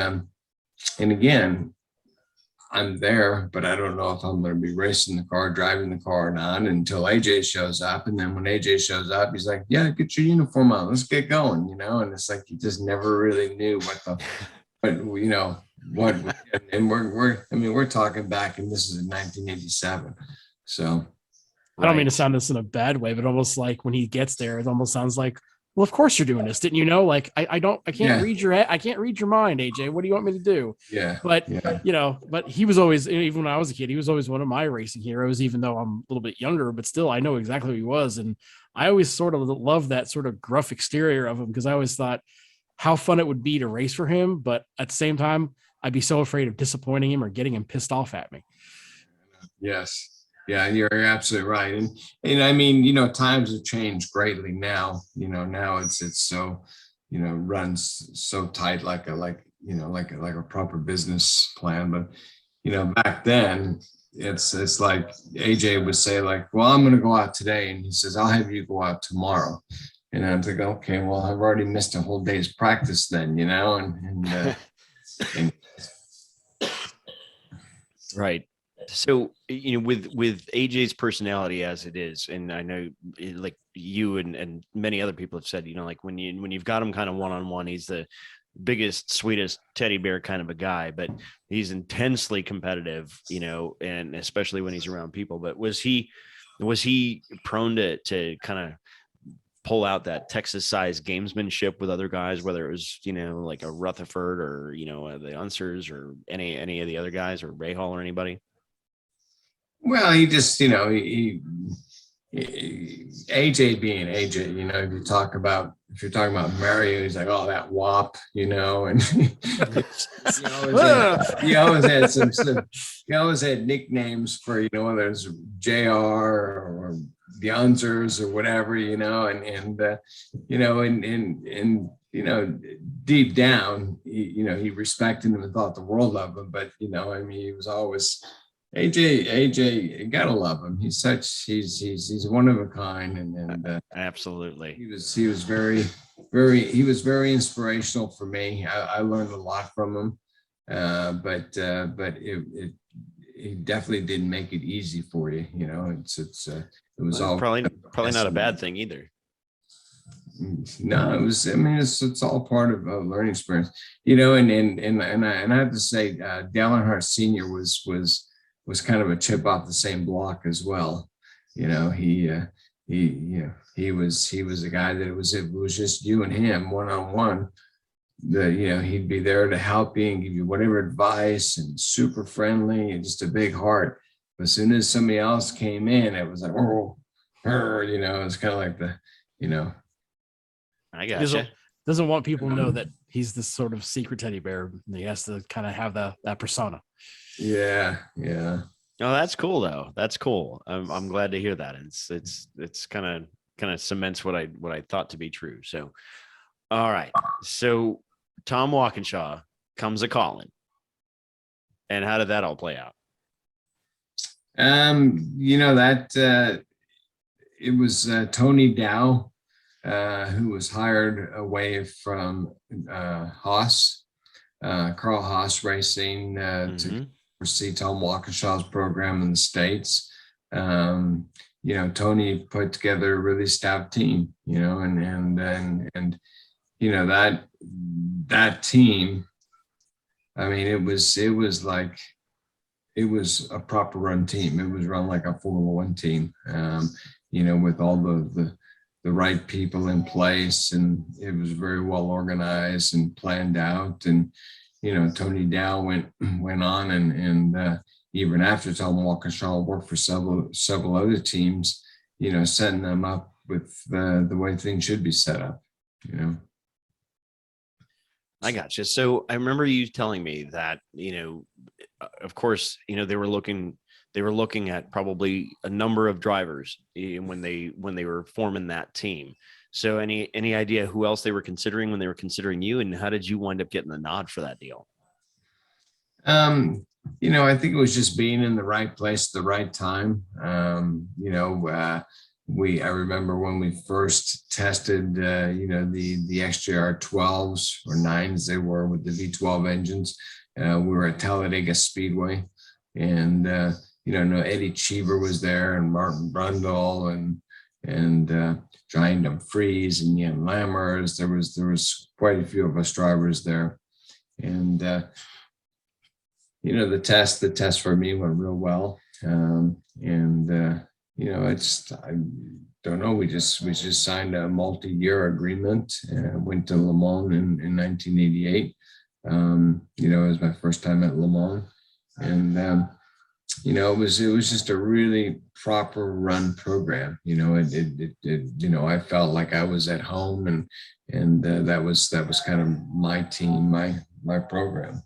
S2: again, I'm there, but I don't know if I'm going to be racing the car, driving the car or not until AJ shows up. And then when AJ shows up, he's like, yeah, get your uniform on. Let's get going, And it's like, you just never really knew and we're talking back, and this is in 1987. So
S3: I don't mean to sound this in a bad way, but almost like when he gets there, it almost sounds like, well, of course you're doing this, didn't you know? Like I can't read your head, I can't read your mind, AJ. What do you want me to do?
S2: Yeah.
S3: But but he was always, even when I was a kid, he was always one of my racing heroes, even though I'm a little bit younger, but still I know exactly who he was. And I always sort of loved that sort of gruff exterior of him, because I always thought how fun it would be to race for him. But at the same time, I'd be so afraid of disappointing him or getting him pissed off at me.
S2: Yes. Yeah, you're absolutely right. And times have changed greatly now. Now it's so, runs so tight, like a proper business plan. But, back then it's like AJ would say like, well, I'm going to go out today. And he says, I'll have you go out tomorrow. And I'm like, okay, well, I've already missed a whole day's practice then, and
S1: right. So, with AJ's personality as it is, and I know like you and many other people have said, like when you've got him kind of one-on-one, he's the biggest, sweetest teddy bear kind of a guy, but he's intensely competitive, and especially when he's around people. But was he prone to kind of pull out that Texas-sized gamesmanship with other guys, whether it was, like a Rutherford or, the Unsers or any of the other guys, or Ray Hall or anybody?
S2: Well, he just, AJ being AJ, if you're talking about Mario, he's like, oh, that wop, and he always had nicknames for, whether it's JR or the Unsers or whatever, deep down, he respected him and thought the world of him. But, he was always AJ, you gotta love him. He's one of a kind. And
S1: absolutely.
S2: He was very inspirational for me. I learned a lot from him. But he definitely didn't make it easy for you. It was all
S1: probably not a bad thing either.
S2: No, it was. It's all part of a learning experience, And I have to say, Dale Earnhardt Sr. was kind of a chip off the same block as well. He was a guy that it was just you and him one-on-one. He'd be there to help you and give you whatever advice, and super friendly and just a big heart. But as soon as somebody else came in, it was like, it's kind of like
S1: I gotcha.
S3: Doesn't want people to know that he's this sort of secret teddy bear. He has to kind of have that persona.
S2: Yeah.
S1: No, that's cool though. That's cool. I'm glad to hear that. It's kind of cements what I thought to be true. So, all right. So Tom Walkinshaw comes a calling. And how did that all play out?
S2: That it was Tony Dow, who was hired away from Haas, Carl Haas Racing, to oversee Tom Walkinshaw's program in the States. Tony put together a really stout team, and that team, I mean, it was like, it was a proper run team. It was run like a Formula One team, with all the right people in place, and it was very well organized and planned out. And Tony Dow went on, and even after Tom Walkinshaw worked for several other teams, setting them up with the way things should be set up.
S1: I got you. So I remember you telling me that, of course, they were looking at probably a number of drivers when they were forming that team. So any idea who else they were considering when they were considering you, and how did you wind up getting the nod for that deal?
S2: I think it was just being in the right place at the right time. I remember when we first tested, the XJR 12s or 9s, they were with the V12 engines. We were at Talladega Speedway, and Eddie Cheever was there, and Martin Brundle, and Giant Dumfries and Jan Lammers. There was quite a few of us drivers there, and the test for me went real well, I don't know. We just signed a multi-year agreement and went to Le Mans in 1988. It was my first time at Le Mans, and it was just a really proper run program. I felt like I was at home, and that was kind of my team, my program.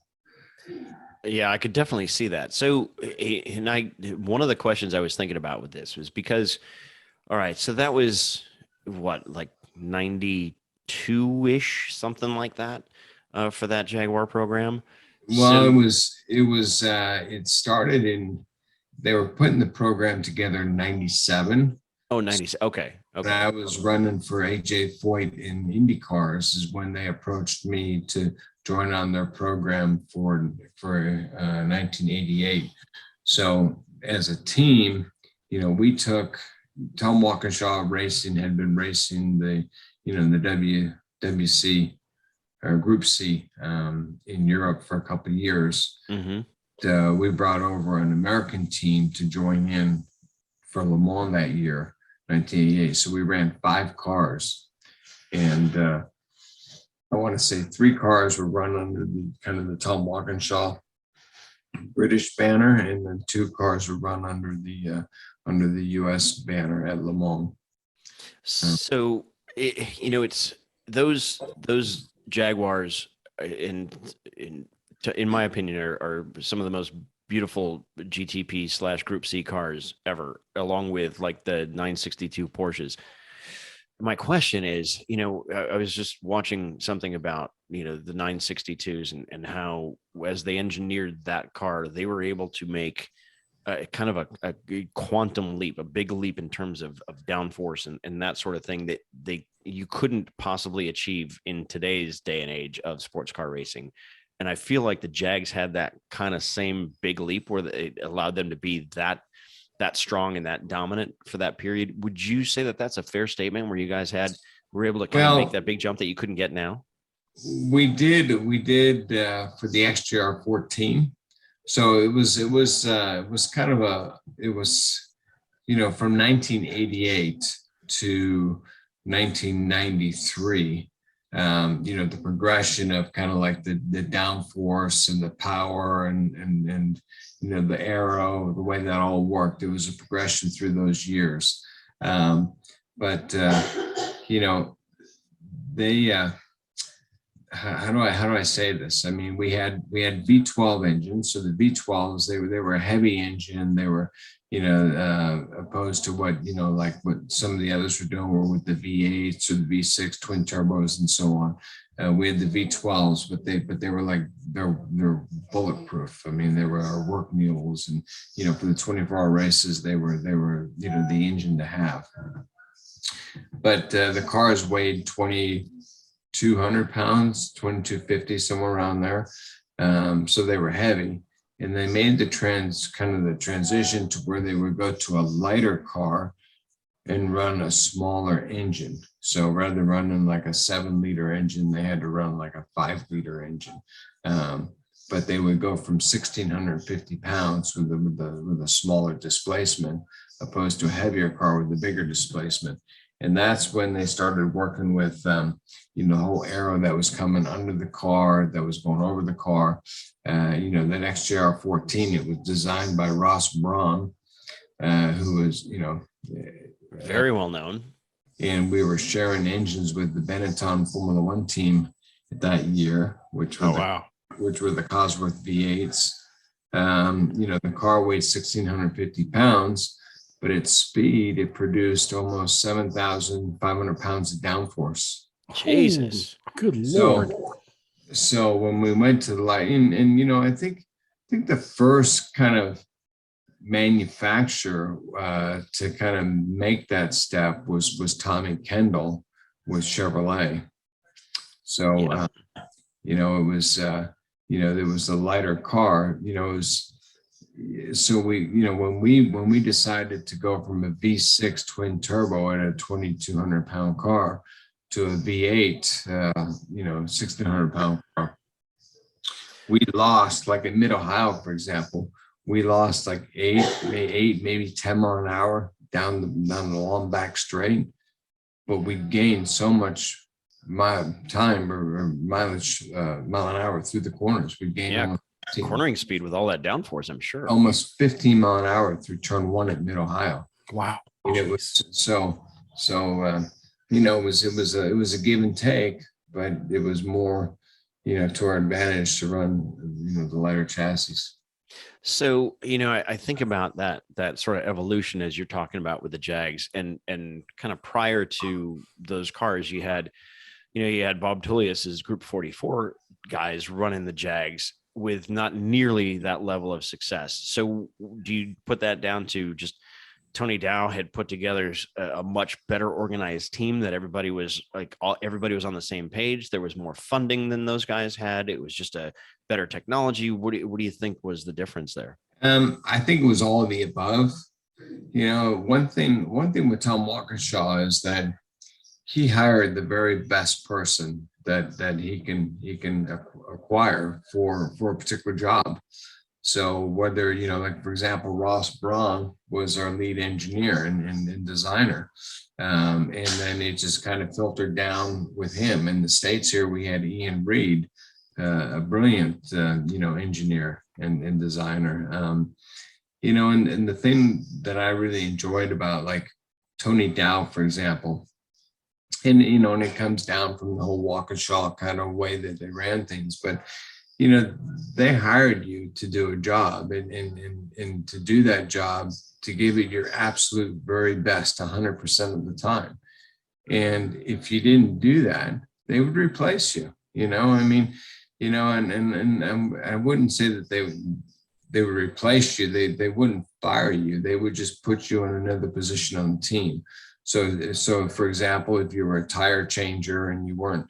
S1: Yeah, I could definitely see that. So, one of the questions I was thinking about with this was because, all right, so that was what, like 92-ish, something like that, for that Jaguar program.
S2: Well, it started they were putting the program together in 97.
S1: Oh, 90. Okay.
S2: When I was running for AJ Foyt in IndyCars is when they approached me to join on their program for 1988. So as a team, we took Tom Walkinshaw Racing had been racing the WC or Group C in Europe for a couple of years. Mm-hmm. We brought over an American team to join in for Le Mans that year, 1988. So we ran 5 cars, and I want to say 3 cars were run under the Tom Walkinshaw British banner, and then 2 cars were run under the U.S. banner at Le Mans.
S1: So it's those Jaguars, in my opinion, are some of the most beautiful GTP / Group C cars ever, along with like the 962 Porsches. My question is, I was just watching something about, the 962s and how, as they engineered that car, they were able to make kind of a quantum leap, a big leap in terms of downforce and that sort of thing that you couldn't possibly achieve in today's day and age of sports car racing. And I feel like the Jags had that kind of same big leap where it allowed them to be that strong and that dominant for that period. Would you say that that's a fair statement where you guys were able to kind of make that big jump that you couldn't get now?
S2: We did for the XJR 14. So it was from 1988 to 1993. The progression of kind of like the downforce and the power and the aero, the way that all worked, it was a progression through those years. How do I say this? I mean, we had V12 engines. So the V12s, they were a heavy engine. They were, opposed to what some of the others were doing were with the V8s or the V6 twin turbos and so on. We had the V12s, but they were like they're bulletproof. I mean, they were our work mules, and for the 24-hour races, they were the engine to have. But the cars weighed 2,200 pounds, 2,250, somewhere around there. So they were heavy, and they made the transition to where they would go to a lighter car and run a smaller engine. So rather than running like a 7-liter engine, they had to run like a 5-liter engine. But they would go from 1,650 pounds with a smaller displacement, opposed to a heavier car with a bigger displacement. And that's when they started working with, the whole aero that was coming under the car, that was going over the car. The next JR14, it was designed by Ross Braun, who was,
S1: very well known.
S2: And we were sharing engines with the Benetton Formula One team that year, which were the Cosworth V8s. The car weighed 1,650 pounds, but its speed, it produced almost 7,500 pounds of downforce.
S1: Jesus,
S3: good Lord.
S2: So when we went to the light, and I think the first kind of manufacturer to kind of make that step was Tommy Kendall with Chevrolet. So it was there was a lighter car. So when we decided to go from a V6 twin turbo at a 2,200 pound car to a V8 1,600 pound car, we lost, like in Mid-Ohio, for example, we lost like 8, maybe 10 mile an hour down the long back straight, but we gained so much time or mileage, mile an hour through the corners. We gained
S1: cornering speed with all that downforce, I'm sure.
S2: Almost 15 mile an hour through turn 1 at Mid-Ohio.
S3: Wow.
S2: And it was it was a give and take, but it was more, to our advantage to run, the lighter chassis.
S1: So, I think about that sort of evolution as you're talking about with the Jags, and kind of prior to those cars, you had Bob Tullius's Group 44 guys running the Jags with not nearly that level of success. So do you put that down to just Tony Dow had put together a much better organized team, that everybody was on the same page? There was more funding than those guys had. It was just a better technology. What do you think was the difference there?
S2: I think it was all of the above. One thing with Tom Walkinshaw is that he hired the very best person that he can acquire for a particular job. So whether, like, for example, Ross Braun was our lead engineer and designer. And then it just kind of filtered down with him. In the States here, we had Ian Reed, a brilliant, engineer and designer. And the thing that I really enjoyed about, like, Tony Dow, for example, and it comes down from the whole Walkinshaw kind of way that they ran things, but they hired you to do a job, and to do that job, to give it your absolute very best 100% of the time. And if you didn't do that, they would replace you. And I wouldn't say that they would replace you. They wouldn't fire you. They would just put you in another position on the team. So for example, if you were a tire changer and you weren't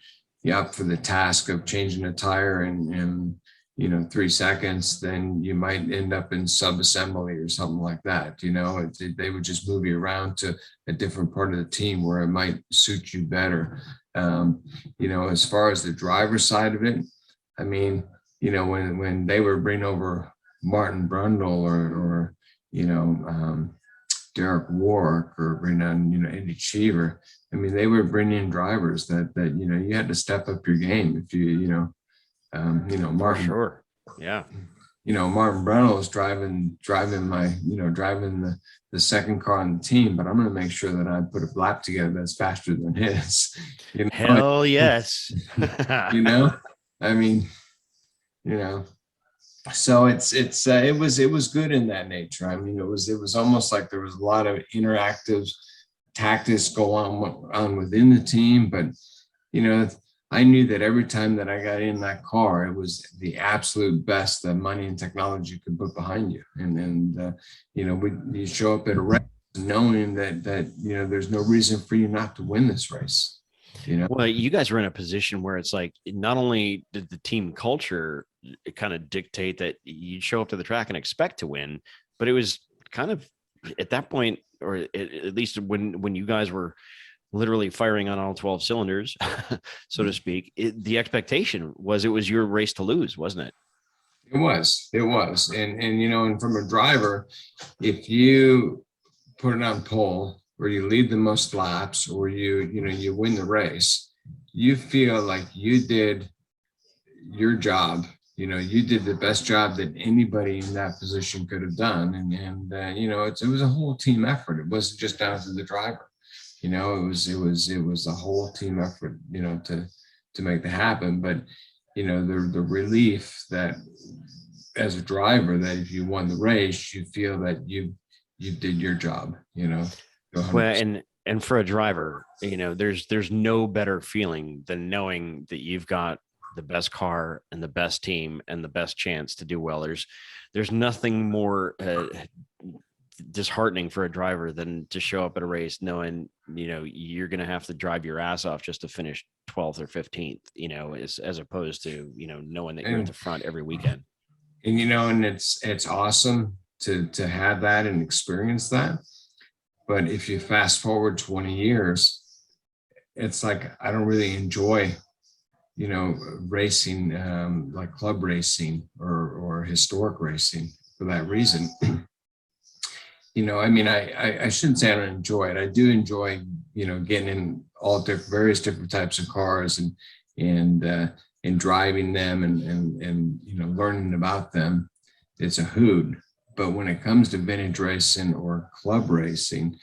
S2: up for the task of changing a tire in 3 seconds, then you might end up in sub-assembly or something like that. They would just move you around to a different part of the team where it might suit you better. As far as the driver's side of it, I mean, when they were bringing over Martin Brundle or Derek Warwick, or bring on, Andy Cheever. I mean, they were bringing in drivers that you had to step up your game. If Martin,
S1: sure, yeah,
S2: Martin Brundle is driving the second car on the team, but I'm going to make sure that I put a lap together that's faster than his.
S1: Hell yes.
S2: I mean, so it was good in that nature. I mean, it was almost like there was a lot of interactive tactics go on within the team, but I knew that every time that I got in that car, it was the absolute best that money and technology could put behind you. And you know, you show up at a race knowing that you know there's no reason for you not to win this race. You know,
S1: Well, you guys were in a position where it's like not only did the team culture kind of dictate that you'd show up to the track and expect to win, but it was kind of at that point, or at least when you guys were literally firing on all 12 cylinders, so to speak, the expectation was it was your race to lose, wasn't it?
S2: it was, and you know, and from a driver, if you put it on pole or you lead the most laps or you know you win the race, you feel like you did your job. You know, you did the best job that anybody in that position could have done, and you know, it was a whole team effort. It wasn't just down to the driver. You know, it was a whole team effort. You know, to make that happen. But you know, the relief that as a driver that if you won the race, you feel that you did your job. You know,
S1: Well,
S2: 100%.
S1: and for a driver, you know, there's no better feeling than knowing that you've got the best car and the best team and the best chance to do well. There's nothing more disheartening for a driver than to show up at a race knowing, you know, you're going to have to drive your ass off just to finish 12th or 15th, you know, as opposed to, you know, knowing that you're at the front every weekend.
S2: And you know, and it's awesome to have that and experience that. But if you fast forward 20 years, it's like I don't really enjoy, you know, racing, like club racing or historic racing for that reason. You know, I mean, I shouldn't say I don't enjoy it. I do enjoy, you know, getting in all various different types of cars and driving them and you know learning about them. It's a hoot. But when it comes to vintage racing or club racing,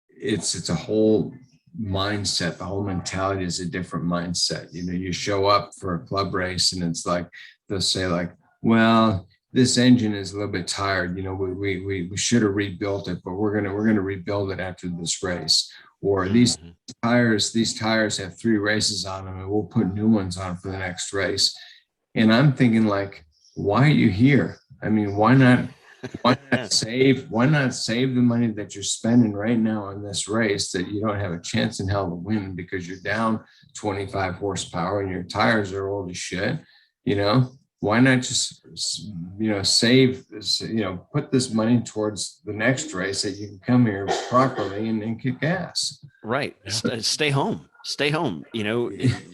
S2: it's a whole mindset. The whole mentality is a different mindset. You know, you show up for a club race and it's like they'll say like, well, this engine is a little bit tired. You know, we should have rebuilt it, but we're gonna rebuild it after this race. Or these tires have 3 races on them, and we'll put new ones on for the next race. And I'm thinking like, why are you here? I mean, why not save the money that you're spending right now on this race that you don't have a chance in hell to win because you're down 25 horsepower and your tires are old as shit, you know? Why not just, you know, save this, you know, put this money towards the next race that you can come here properly and kick ass.
S1: Right. Stay home. Stay home. You know,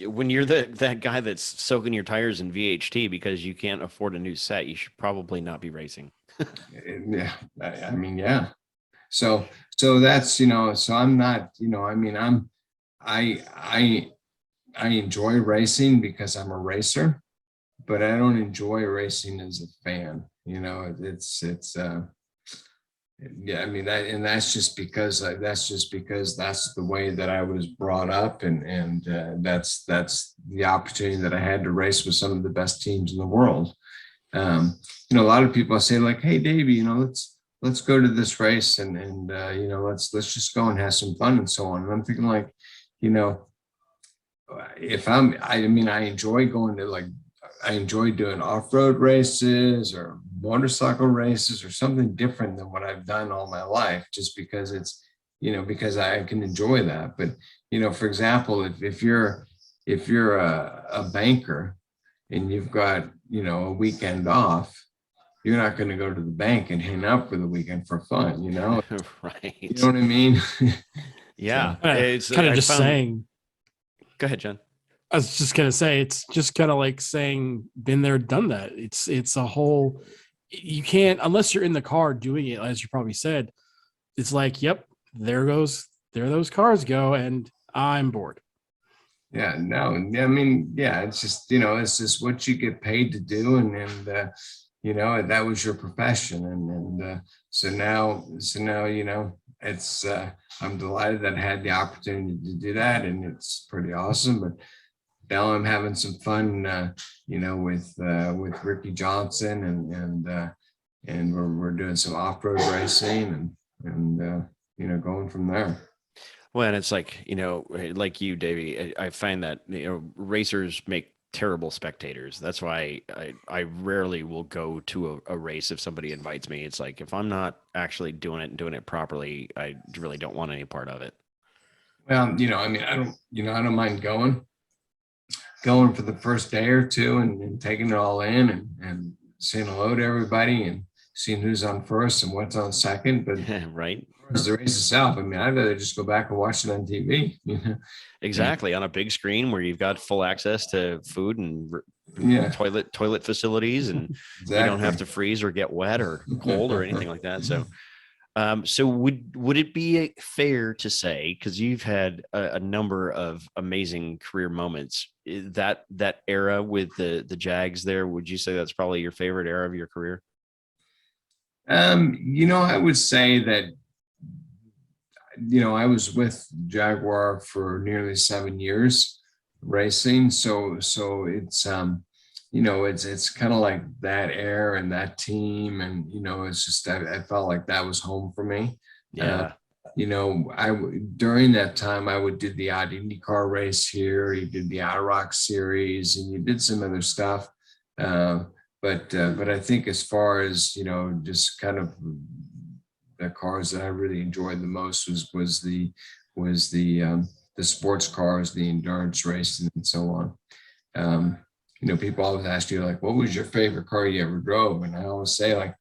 S1: when you're that guy that's soaking your tires in VHT because you can't afford a new set, you should probably not be racing.
S2: Yeah, I mean, yeah. So that's, you know, so I'm not, you know, I mean, I enjoy racing because I'm a racer, but I don't enjoy racing as a fan. You know, it's yeah, I mean that's just because that's the way that I was brought up, and that's the opportunity that I had to race with some of the best teams in the world. You know, a lot of people say like, hey Davey, you know, let's go to this race and you know, let's just go and have some fun and so on. And I'm thinking like, you know, I mean, I enjoy going to like, I enjoy doing off-road races or motorcycle races or something different than what I've done all my life, just because it's, you know, because I can enjoy that. But, you know, for example, if you're a banker and you've got, you know, a weekend off, you're not going to go to the bank and hang out for the weekend for fun, you know?
S1: Right.
S2: You know what I mean?
S1: Yeah.
S2: So,
S1: It's
S3: kind of
S1: I
S3: just
S1: found,
S3: saying.
S1: Go ahead, John.
S3: I was just gonna say it's just kind of like saying been there, done that. It's a whole you can't unless you're in the car doing it, as you probably said. It's like, yep, there those cars go, and I'm bored.
S2: yeah, no, I mean, yeah, it's just, you know, it's just what you get paid to do. And you know, that was your profession. And so now, you know, it's, I'm delighted that I had the opportunity to do that. And it's pretty awesome. But now I'm having some fun, you know, with Ricky Johnson and we're doing some off-road racing and you know, going from there.
S1: Well, and it's like, like you, Davey, I find that, racers make terrible spectators. That's why I rarely will go to a race if somebody invites me. It's like, if I'm not actually doing it and doing it properly, I really don't want any part of it.
S2: Well, I mean, I don't mind going for the first day or two and taking it all in and saying hello to everybody and seeing who's on first and what's on second. But
S1: Right?
S2: as the race itself, I mean, I'd rather just go back and watch it on TV.
S1: Exactly. On a big screen where you've got full access to food and
S2: Yeah,
S1: toilet facilities, and you don't have to
S2: exactly.
S1: freeze or get wet or cold or anything like that. So would it be fair to say, because you've had a number of amazing career moments, that era with the Jags there, would you say that's probably your favorite era of your career?
S2: I would say that, I was with Jaguar for nearly 7 years racing. So it's kind of like that era and that team. And, it's just, I felt like that was home for me. Uh,
S1: Yeah.
S2: during that time, I would did the odd IndyCar race here. You did the IROC series and you did some other stuff. Uh, but I think as far as, just kind of the cars that I really enjoyed the most was the sports cars, the endurance racing, and so on. Um, people always ask you like, what was your favorite car you ever drove? And I always say like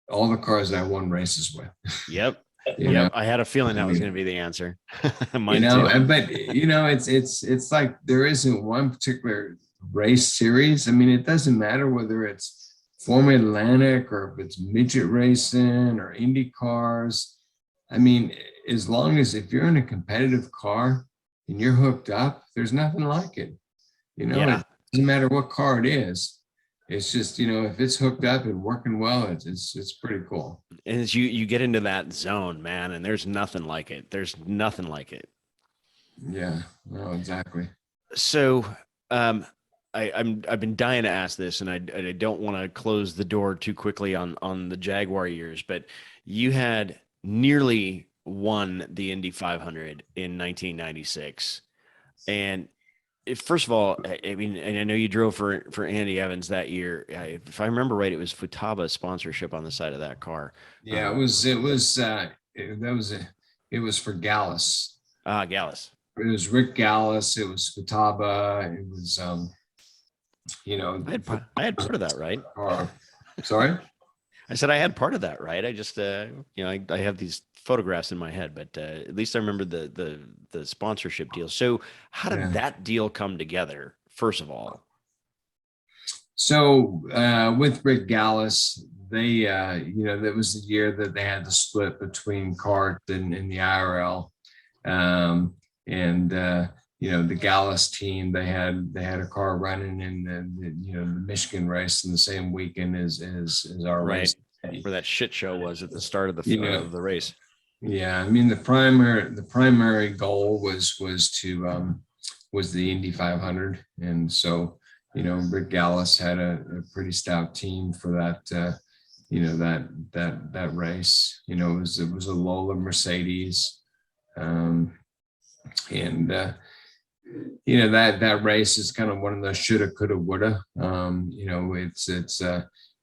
S2: all the cars that I won races with.
S1: Yep.
S2: you know,
S1: Yep. I had a feeling
S2: I
S1: that was
S2: mean,
S1: going to be the answer. Mine too.
S2: but it's like there isn't one particular race series. I mean, it doesn't matter whether it's Formula Atlantic or if it's midget racing or Indy cars. I mean, as long as if you're in a competitive car and you're hooked up, there's nothing like it.
S1: Yeah.
S2: It doesn't matter what car it is. It's just, if it's hooked up and working well, it's pretty cool.
S1: And as you get into that zone, man, and there's nothing like it. There's nothing like it.
S2: Yeah, no, exactly.
S1: So, um, I've been dying to ask this, and I don't want to close the door too quickly on the Jaguar years, but you had nearly won the Indy 500 in 1996, and first of all, I mean, and I know you drove for Andy Evans that year. If I remember right, it was Futaba sponsorship on the side of that car.
S2: Yeah, it was for Gallus.
S1: Gallus.
S2: It was Rick Gallus. It was Futaba. It was,
S1: I had part of that right.
S2: car. Sorry.
S1: I said I had part of that right. I just, I have these photographs in my head, but at least I remember the sponsorship deal. So how did
S2: Yeah.
S1: that deal come together? First of all,
S2: So with Rick Gallus, they, that was the year that they had the split between CART and the IRL. And the Gallus team, they had a car running in the Michigan race in the same weekend as our
S1: right,
S2: race.
S1: where that shit show was at the start of the race.
S2: Yeah, I mean the primary goal was the Indy 500, and so Rick Gallus had a pretty stout team for that. That race. It was a Lola Mercedes. And that race is kind of one of those shoulda, coulda, woulda.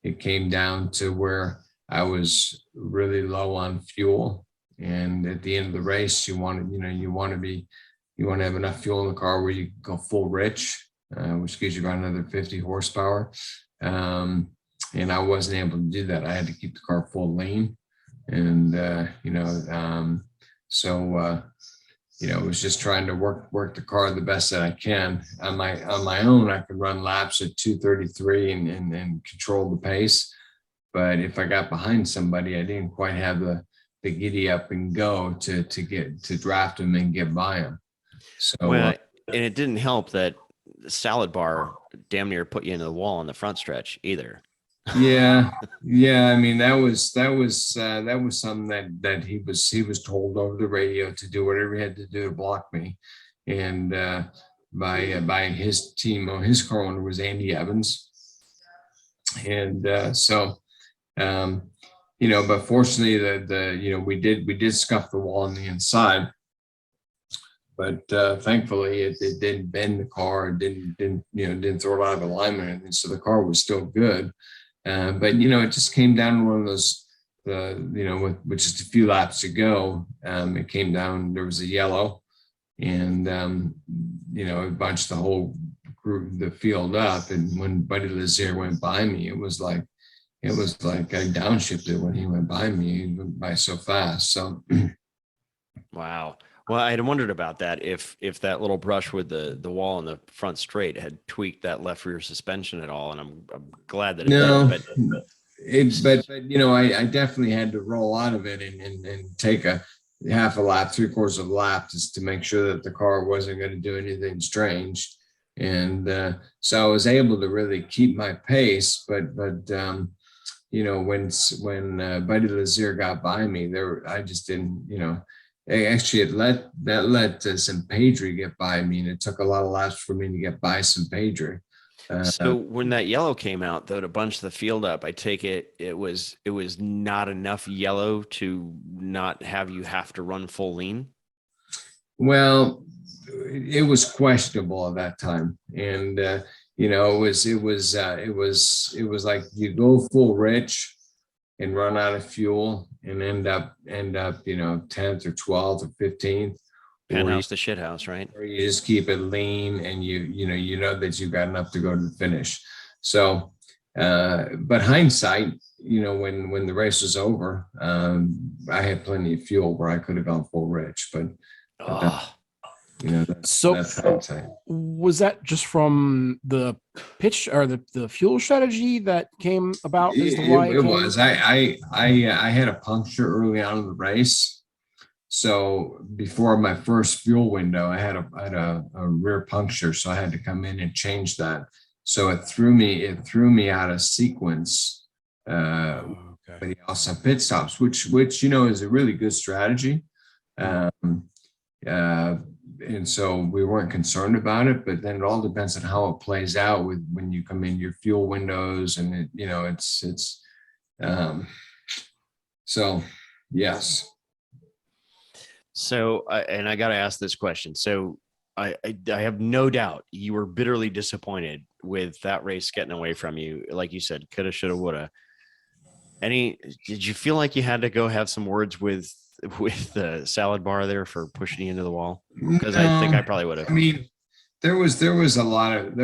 S2: It came down to where I was really low on fuel, and at the end of the race, you want to have enough fuel in the car where you go full rich, which gives you about another 50 horsepower. And I wasn't able to do that. I had to keep the car full lean, and so. It was just trying to work the car the best that I can. On my own, I could run laps at 233 and control the pace. But if I got behind somebody, I didn't quite have the giddy up and go to get to draft them and get by them. So
S1: Well, and it didn't help that the salad bar damn near put you into the wall on the front stretch either.
S2: yeah. I mean, that was something that he was told over the radio to do whatever he had to do to block me, and by his team. His car owner was Andy Evans, and so but fortunately we did scuff the wall on the inside, but thankfully it didn't bend the car, it didn't throw it out of alignment, and so the car was still good. But it just came down to one of those, with just a few laps to go, it came down. There was a yellow, and it bunched the whole group, the field up. And when Buddy Lazier went by me, it was like I downshifted when he went by me. He went by so fast. So
S1: Wow. Well, I had wondered about that, if that little brush with the wall in the front straight had tweaked that left rear suspension at all, and I'm glad that it
S2: no,
S1: did.
S2: but I definitely had to roll out of it and take a half a lap, 3/4 of a lap, just to make sure that the car wasn't going to do anything strange. And so I was able to really keep my pace, but when Buddy Lazier got by me, I just didn't. Actually, it let some Pedri get by me, and it took a lot of laps for me to get by some Pedri.
S1: So when that yellow came out, though, to bunch the field up, I take it was not enough yellow to not have to run full lean.
S2: Well, it was questionable at that time, and it was like you go full rich and run out of fuel and end up 10th or 12th or 15th,
S1: Penthouse to shithouse, right?
S2: or you just keep it lean, and that you got enough to go to the finish. So but hindsight, when the race was over, I had plenty of fuel where I could have gone full rich, but that's hindsight.
S3: Was that just from the pitch or the fuel strategy that came about?
S2: It was. I had a puncture early on in the race, so before my first fuel window, I had a rear puncture, so I had to come in and change that. So it threw me out of sequence. But also pit stops, which is a really good strategy. And so we weren't concerned about it, but then it all depends on how it plays out when you come in your fuel windows, and so yes.
S1: So, and I got to ask this question. So I have no doubt you were bitterly disappointed with that race getting away from you. Like you said, coulda, shoulda, woulda. Did you feel like you had to go have some words with the salad bar there for pushing you into the wall? Because I think I probably would have.
S2: I mean, there was a lot of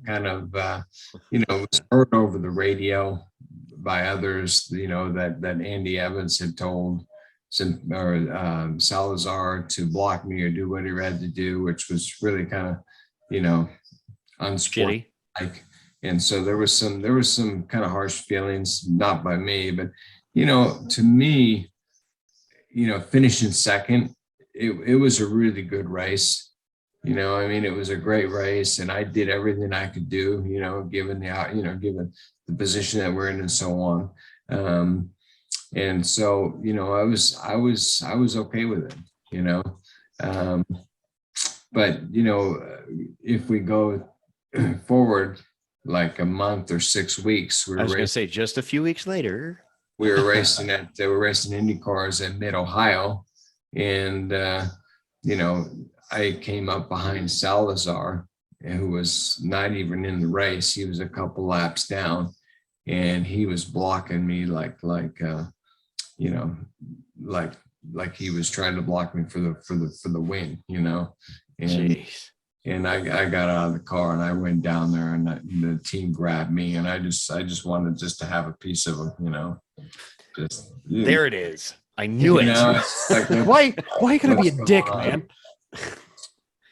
S2: kind of it was heard over the radio by others, that Andy Evans had told Salazar to block me or do what he had to do, which was really kind of unsportsmanlike. And so there was some kind of harsh feelings, not by me, but to me, finishing second, it was a really good race. It was a great race, and I did everything I could do, given given the position that we're in and so on. And so, I was okay with it, but, if we go forward like a month or 6 weeks,
S1: I was going to say just a few weeks later,
S2: we were racing IndyCars at Mid-Ohio, and I came up behind Salazar, who was not even in the race. He was a couple laps down, and he was blocking me like he was trying to block me for the win, and
S1: jeez.
S2: And I got out of the car and I went down there, and the team grabbed me, and I just wanted to have a piece of them,
S1: There it is. I knew it.
S3: Why you gotta be a dick, man?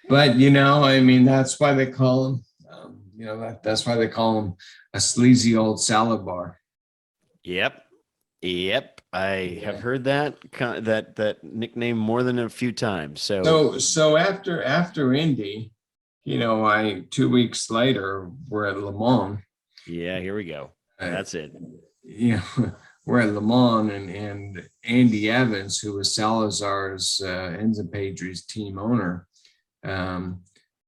S2: But that's why they call him. That's why they call him a sleazy old salad bar.
S1: Yep. I have heard that nickname more than a few times.
S2: So after Indy, 2 weeks later, we're at Le Mans.
S1: Yeah, here we go. That's it.
S2: We're at Le Mans, and Andy Evans, who was Salazar's Enzo Pedri's team owner,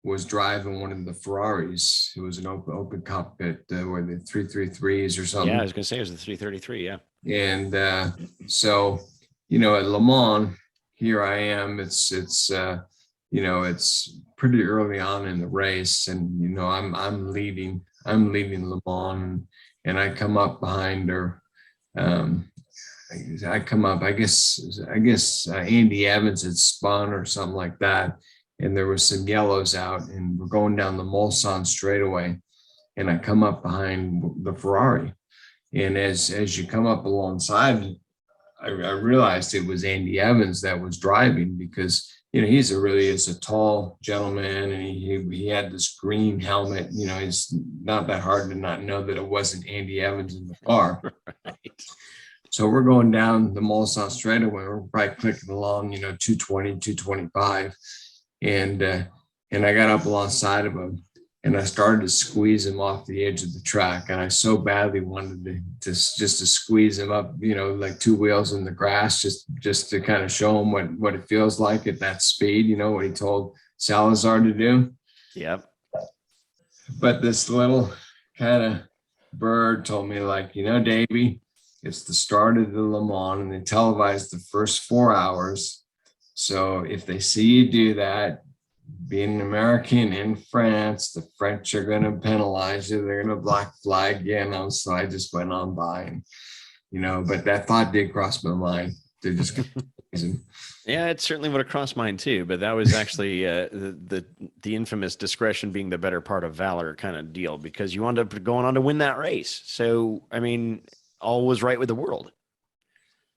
S2: was driving one of the Ferraris. It was an open cockpit, where the 333s or something.
S1: Yeah, I was going to say it was the 333. Yeah.
S2: And so, at Le Mans, here I am. It's pretty early on in the race, and I'm leading Le Mans, and I come up behind her. I come up, I guess Andy Evans had spun or something like that, and there was some yellows out, and we're going down the Mulsanne straightaway, and I come up behind the Ferrari, and as you come up alongside, I realized it was Andy Evans that was driving, because he's a tall gentleman, and he had this green helmet. It's not that hard to not know that it wasn't Andy Evans in the car.
S1: Right.
S2: So we're going down the Mulsanne straightaway. We're probably clicking along, 220, 225. And I got up alongside of him, and I started to squeeze him off the edge of the track. And I so badly wanted to squeeze him up, like two wheels in the grass, just to kind of show him what it feels like at that speed, what he told Salazar to do.
S1: Yep.
S2: But this little kind of bird told me, like, Davey, it's the start of the Le Mans, and they televised the first 4 hours. So if they see you do that, being an American in France, the French are going to penalize you. They're going to black flag you. So I just went on by, and, but that thought did cross my mind. They just
S1: Yeah, it certainly would have crossed mine too, but that was actually the infamous discretion being the better part of valor kind of deal, because you wound up going on to win that race. So, I mean, all was right with the world.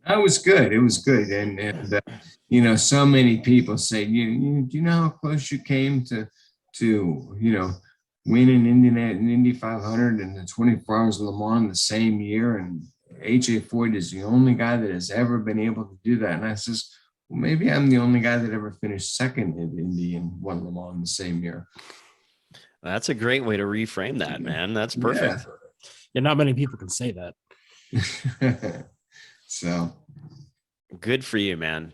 S2: That was good. It was good. And so many people say, do you know how close you came to win an Indy 500 and the 24 Hours of Le Mans in the same year? And AJ Foyt is the only guy that has ever been able to do that. And I says, well, maybe I'm the only guy that ever finished second in Indy and won Le Mans in the same year.
S1: That's a great way to reframe that, man. That's perfect.
S3: Yeah, not many people can say that.
S2: So
S1: good for you, man.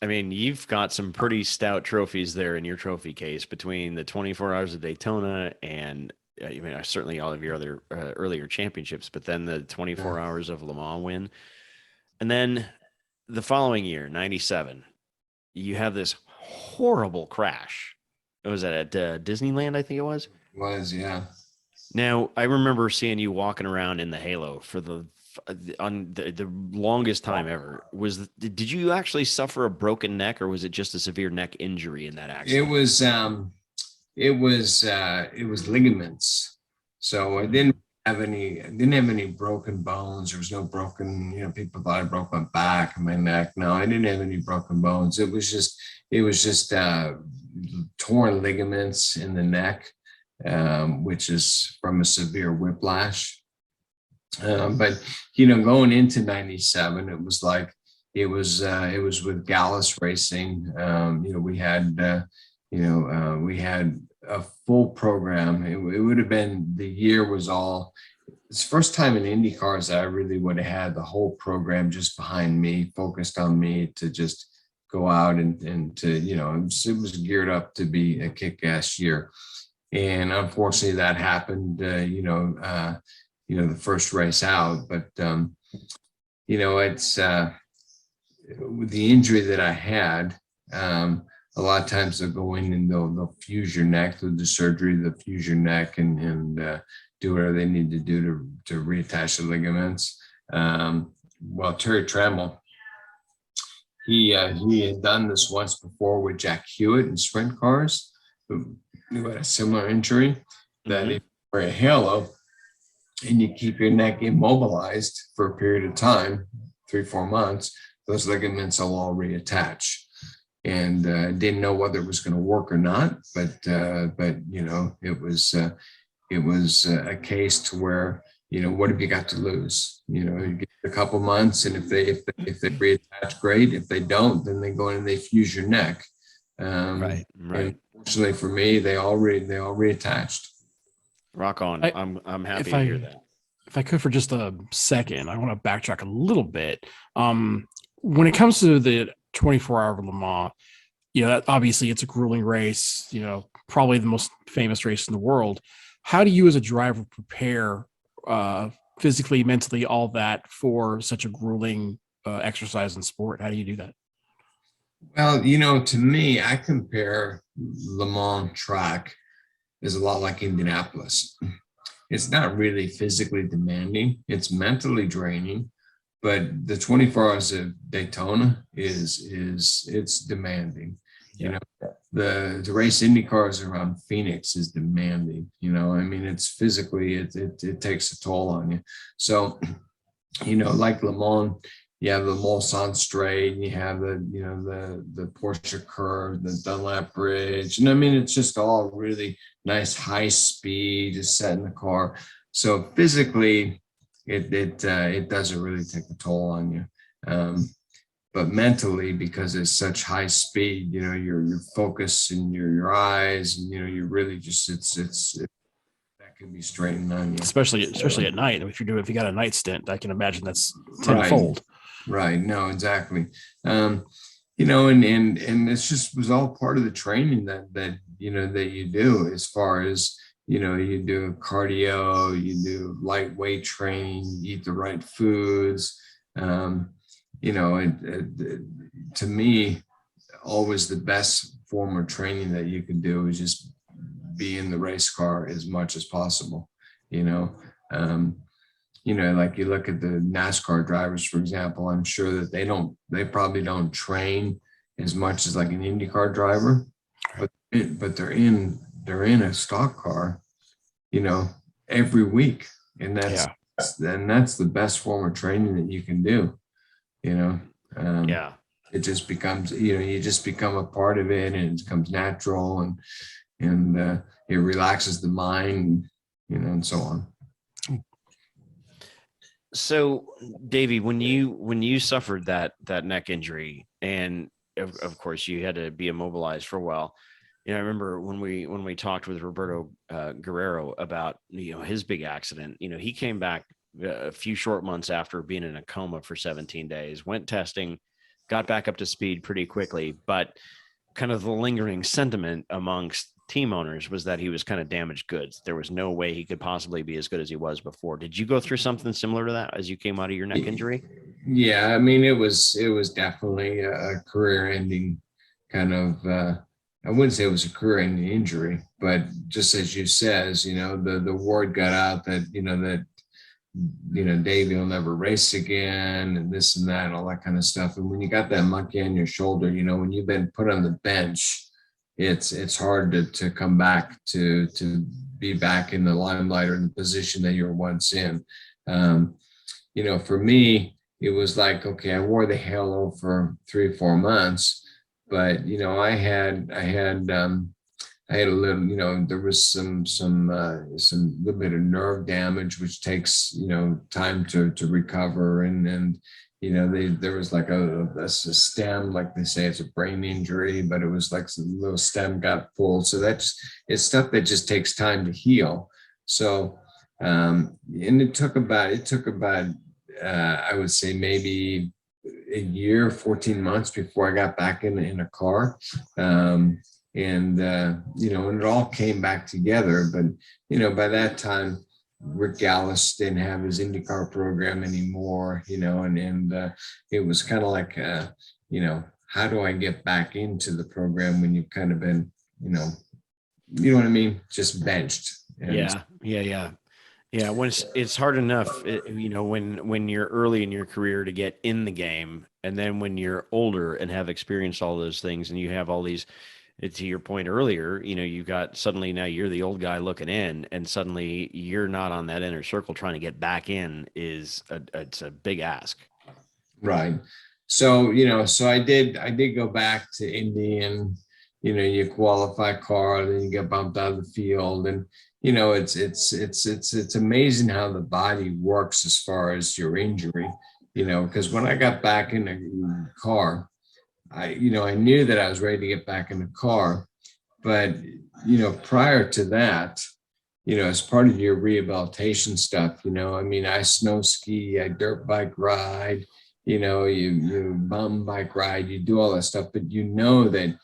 S1: You've got some pretty stout trophies there in your trophy case, between the 24 Hours of Daytona and certainly all of your other earlier championships, but then the 24 Hours of Le Mans win. And then the following year, 97, you have this horrible crash. Was that at Disneyland? I think it was.
S2: Yeah.
S1: Now, I remember seeing you walking around in the halo for the longest time ever. Did you actually suffer a broken neck, or was it just a severe neck injury in that accident?
S2: It was ligaments. So I didn't have any broken bones. There was no broken, people thought I broke my back and my neck. No, I didn't have any broken bones. It was just torn ligaments in the neck, which is from a severe whiplash. But going into 97, it was like it was with Gallus Racing. We had a full program. It would have been, the year was all. It's the first time in IndyCars that I really would have had the whole program just behind me, focused on me, to just go out and to it was geared up to be a kick-ass year. And unfortunately, that happened. The first race out, but it's with the injury that I had. A lot of times they'll go in and they'll fuse your neck through the surgery, they'll fuse your neck and do whatever they need to do to reattach the ligaments. Well, Terry Trammell, he had done this once before with Jack Hewitt in sprint cars, who had a similar injury. That if you wear a halo and you keep your neck immobilized for a period of time, 3-4 months, those ligaments will all reattach. And didn't know whether it was going to work or not, but it was a case to where, what have you got to lose? You get a couple months, and if they reattach, great. If they don't, then they go in and they fuse your neck.
S1: Right.
S2: And fortunately for me, they all reattached.
S1: Rock on. I'm happy to hear that.
S3: If I could for just a second, I want to backtrack a little bit. When it comes to the 24-hour Le Mans, obviously it's a grueling race, probably the most famous race in the world. How do you as a driver prepare physically, mentally, all that for such a grueling exercise and sport? How do you do that?
S2: Well, to me, I compare Le Mans track is a lot like Indianapolis. It's not really physically demanding. It's mentally draining, but the 24 hours of Daytona it's demanding.
S3: Yeah.
S2: The race IndyCars around Phoenix is demanding. I mean, it's physically it takes a toll on you. So, like Le Mans, you have the Mulsanne straight, and you have the Porsche curve, the Dunlap bridge, and I mean it's just all really nice high speed, just setting the car. So physically, it doesn't really take a toll on you, but mentally, because it's such high speed, your focus and your eyes, and you really just that can be straining on you,
S3: especially at night. If you got a night stint, I can imagine that's
S2: right.
S3: tenfold.
S2: Right. No, exactly. And it's just was all part of the training that you do, as far as, you do cardio, you do lightweight training, you eat the right foods. To me, always the best form of training that you can do is just be in the race car as much as possible, like you look at the NASCAR drivers, for example, I'm sure that they probably don't train as much as like an IndyCar driver, but they're in a stock car, every week. And that's the best form of training that you can do, it just becomes, you just become a part of it, and it becomes natural, and it relaxes the mind, and so on.
S1: So, Davey, when you suffered that neck injury, and of course you had to be immobilized for a while, I remember when we talked with Roberto Guerrero about his big accident. He came back a few short months after being in a coma for 17 days, went testing, got back up to speed pretty quickly, but kind of the lingering sentiment amongst team owners was that he was kind of damaged goods. There was no way he could possibly be as good as he was before. Did you go through something similar to that as you came out of your neck injury?
S2: Yeah, I mean, it was definitely a career-ending kind of. I wouldn't say it was a career-ending injury, but just as you says, the word got out that Davey will never race again, and this and that, and all that kind of stuff. And when you got that monkey on your shoulder, when you've been put on the bench, it's hard to come back to be back in the limelight or in the position that you were once in. For me, it was like, okay, I wore the halo for 3 or 4 months, but I had a little, there was some little bit of nerve damage, which takes time to recover, and there was like a stem, like they say, it's a brain injury, but it was like some little stem got pulled. So it's stuff that just takes time to heal. So, and it took about, I would say maybe a year, 14 months before I got back in a car. And it all came back together. But, by that time, Rick Gallis didn't have his IndyCar program anymore, and it was kind of like, how do I get back into the program when you've kind of been, you know what I mean? Just benched. And
S1: Yeah. When it's hard enough, when you're early in your career to get in the game, and then when you're older and have experienced all those things, and you have all these, to your point earlier, you got suddenly now you're the old guy looking in, and suddenly you're not on that inner circle trying to get back in it's a big ask.
S2: Right. So, so I did go back to Indy, and, you qualify car, then you get bumped out of the field, and, it's amazing how the body works as far as your injury, because when I got back in the car, I knew that I was ready to get back in the car, but, prior to that, as part of your rehabilitation stuff, I snow ski, I dirt bike ride, you bum bike ride, you do all that stuff, but that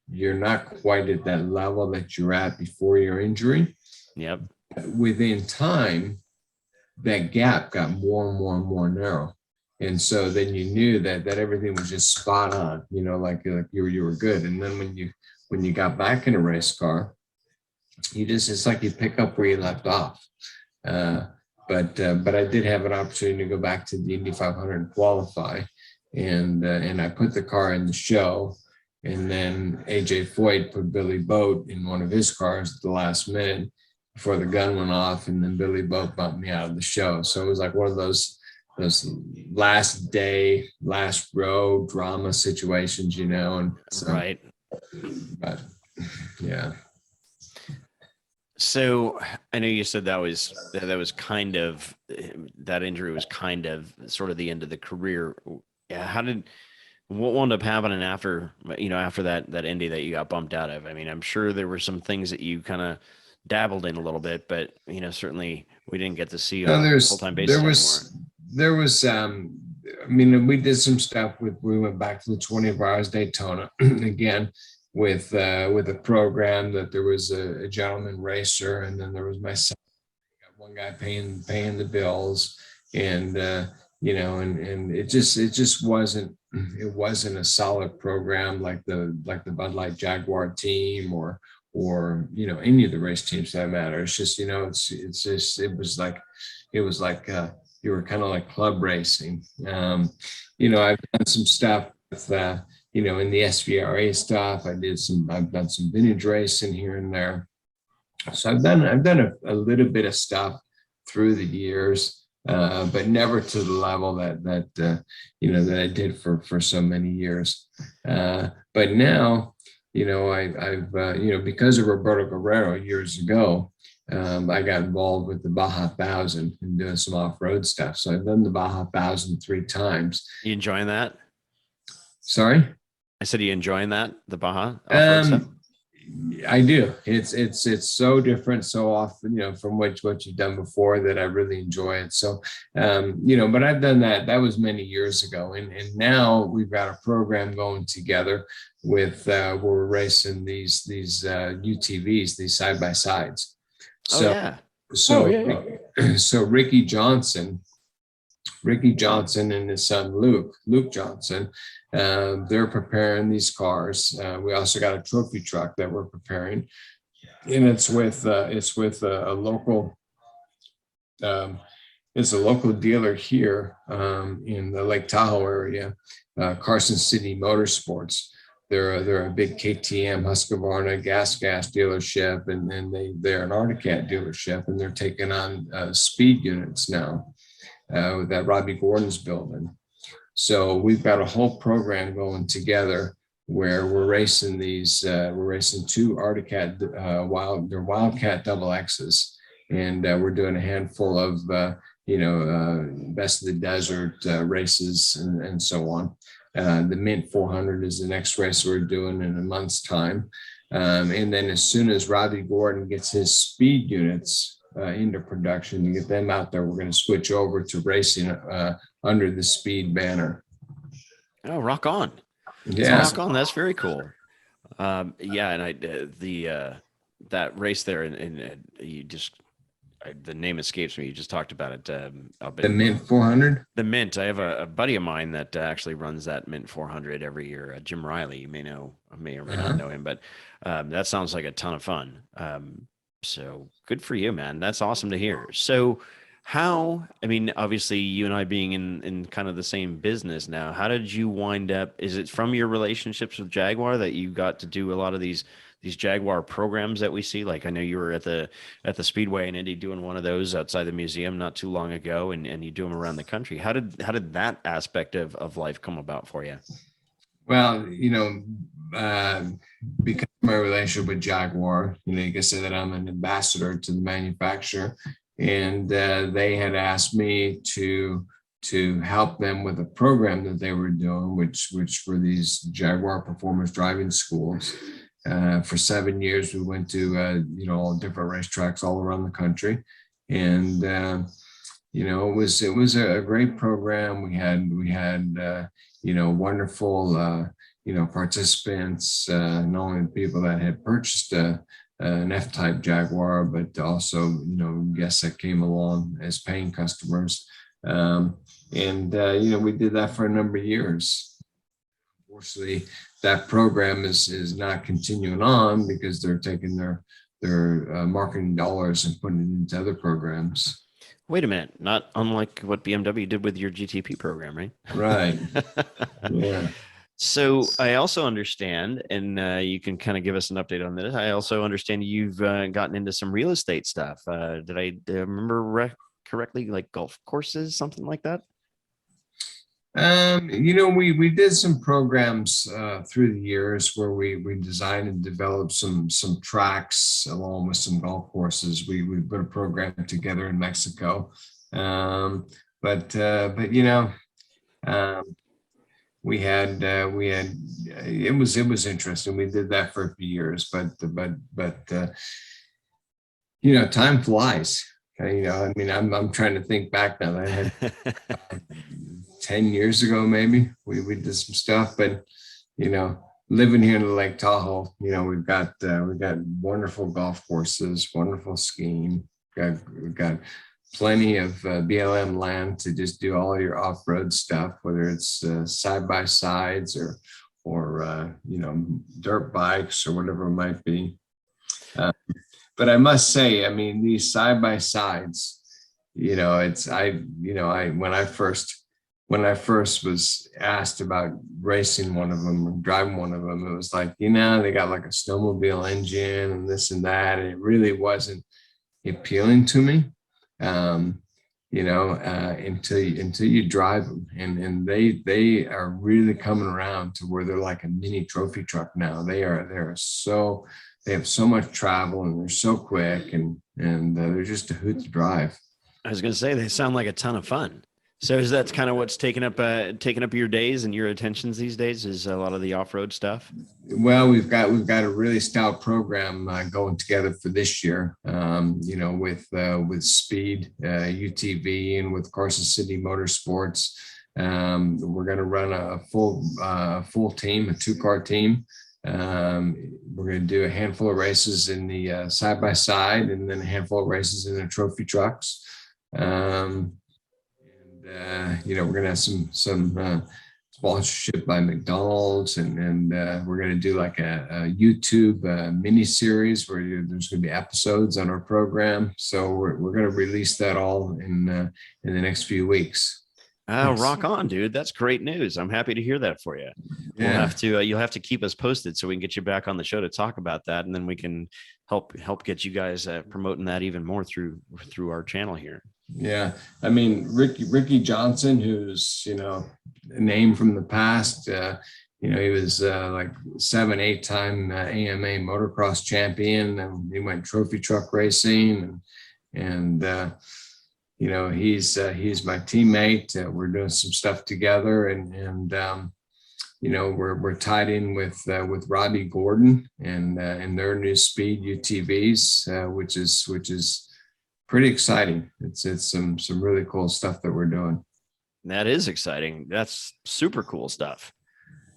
S2: you're not quite at that level that you're at before your injury.
S1: Yep.
S2: Within time, that gap got more and more and more narrow. And so then you knew that everything was just spot on, like you were good. And then when you got back in a race car, it's like you pick up where you left off. Uh, but I did have an opportunity to go back to the Indy 500 and qualify, and I put the car in the show, and then AJ Foyt put Billy Boat in one of his cars at the last minute before the gun went off, and then Billy Boat bumped me out of the show. So it was like one of those last day, last row drama situations, and so,
S1: Right.
S2: But yeah.
S1: So I know you said that was kind of, that injury was kind of sort of the end of the career. Yeah, what wound up happening after that Indy that you got bumped out of? I mean, I'm sure there were some things that you kind of dabbled in a little bit, but certainly we didn't get to see you on a full-time basis
S2: there was I mean, we did some stuff we went back to the 24 Hours Daytona again with a program that there was a gentleman racer, and then there was myself. Got one guy paying the bills, and and it just wasn't a solid program like the Bud Light Jaguar team or any of the race teams for that matter. It's just it was like you were kind of like club racing. I've done some stuff with in the SVRA stuff. I've done some vintage racing here and there. So I've done a little bit of stuff through the years, but never to the level that I did for so many years. But now, I've because of Roberto Guerrero years ago, I got involved with the Baja 1000 and doing some off-road stuff. So I've done the Baja 1000 3 times.
S1: You enjoying that?
S2: Sorry?
S1: I said, you enjoying that, the Baja off-road stuff?
S2: I do. It's so different so often, from what you've done before, that I really enjoy it. So, but I've done that. That was many years ago. And now we've got a program going together with where we're racing these UTVs, these side-by-sides. So, so Ricky Johnson and his son Luke Johnson, they're preparing these cars. We also got a trophy truck that we're preparing, and it's with a local dealer here in the Lake Tahoe area, Carson City Motorsports. They're a big KTM Husqvarna gas dealership, and then they're an Arctic Cat dealership, and they're taking on speed units now that Robbie Gordon's building. So we've got a whole program going together where we're racing we're racing 2 Arctic Cat Wildcat double X's, and we're doing a handful of best of the desert races and so on. The Mint 400 is the next race we're doing in a month's time. And then as soon as Robbie Gordon gets his speed units into production, to get them out there, we're going to switch over to racing under the speed banner.
S1: Oh, rock on.
S2: Yeah.
S1: Rock on. That's very cool. And that race there, and you just, the name escapes me. You just talked about it.
S2: The Mint 400?
S1: The Mint. I have a buddy of mine that actually runs that Mint 400 every year. Jim Riley, you may or may not know him, but that sounds like a ton of fun. So good for you, man. That's awesome to hear. So obviously you and I being in kind of the same business now, how did you wind up? Is it from your relationships with Jaguar that you got to do a lot of these Jaguar programs that we see? Like, I know you were at the Speedway in Indy doing one of those outside the museum not too long ago, and you do them around the country. How did that aspect of life come about for you?
S2: Well, because of my relationship with Jaguar, you can say that I'm an ambassador to the manufacturer, and they had asked me to help them with a program that they were doing, which were these Jaguar performance driving schools. For 7 years, we went to all different racetracks all around the country, and it was a great program. We had wonderful participants, not only the people that had purchased an F-type Jaguar, but also, guests that came along as paying customers. We did that for a number of years. Unfortunately, that program is not continuing on because they're taking their marketing dollars and putting it into other programs.
S1: Wait a minute. Not unlike what BMW did with your GTP program, right?
S2: Right. Yeah.
S1: So I also understand, and you can kind of give us an update on this. I also understand you've gotten into some real estate stuff. Did I remember correctly, like golf courses, something like that?
S2: We did some programs through the years where we designed and developed some tracks along with some golf courses. We put a program together in Mexico, but we had it was interesting. We did that for a few years, but time flies. I'm trying to think back now. I had 10 years ago, maybe we did some stuff, but living here in Lake Tahoe, we've got wonderful golf courses, wonderful skiing. We've got plenty of BLM land to just do all your off-road stuff, whether it's side by sides or dirt bikes or whatever it might be. But I must say, these side by sides, when I first was asked about racing one of them or driving one of them, it was like, they got like a snowmobile engine and this and that, and it really wasn't appealing to me. Until you drive them, and they are really coming around to where they're like a mini trophy truck now. They have so much travel, and they're so quick, and they're just a hoot to drive.
S1: I was going to say they sound like a ton of fun. So is that kind of what's taking up your days and your attentions these days? Is a lot of the off-road stuff?
S2: Well, we've got a really stout program going together for this year. With Speed UTV and with Carson City Motorsports. We're going to run a full team, a 2-car team. We're going to do a handful of races in the side by side, and then a handful of races in the trophy trucks. We're going to have some sponsorship by McDonald's, and we're going to do like a YouTube mini series where there's going to be episodes on our program. So we're going to release that all in the next few weeks.
S1: Oh, rock on, dude. That's great news. I'm happy to hear that for you. Yeah. You'll have to keep us posted so we can get you back on the show to talk about that. And then we can help get you guys promoting that even more through our channel here.
S2: Yeah. Ricky Johnson, who's, a name from the past, he was like 7-8 time AMA motocross champion, and he went trophy truck racing, and he's my teammate. We're doing some stuff together, and we're tied in with Robbie Gordon and their new Speed UTVs, which is pretty exciting. It's some really cool stuff that we're doing.
S1: That is exciting. That's super cool stuff.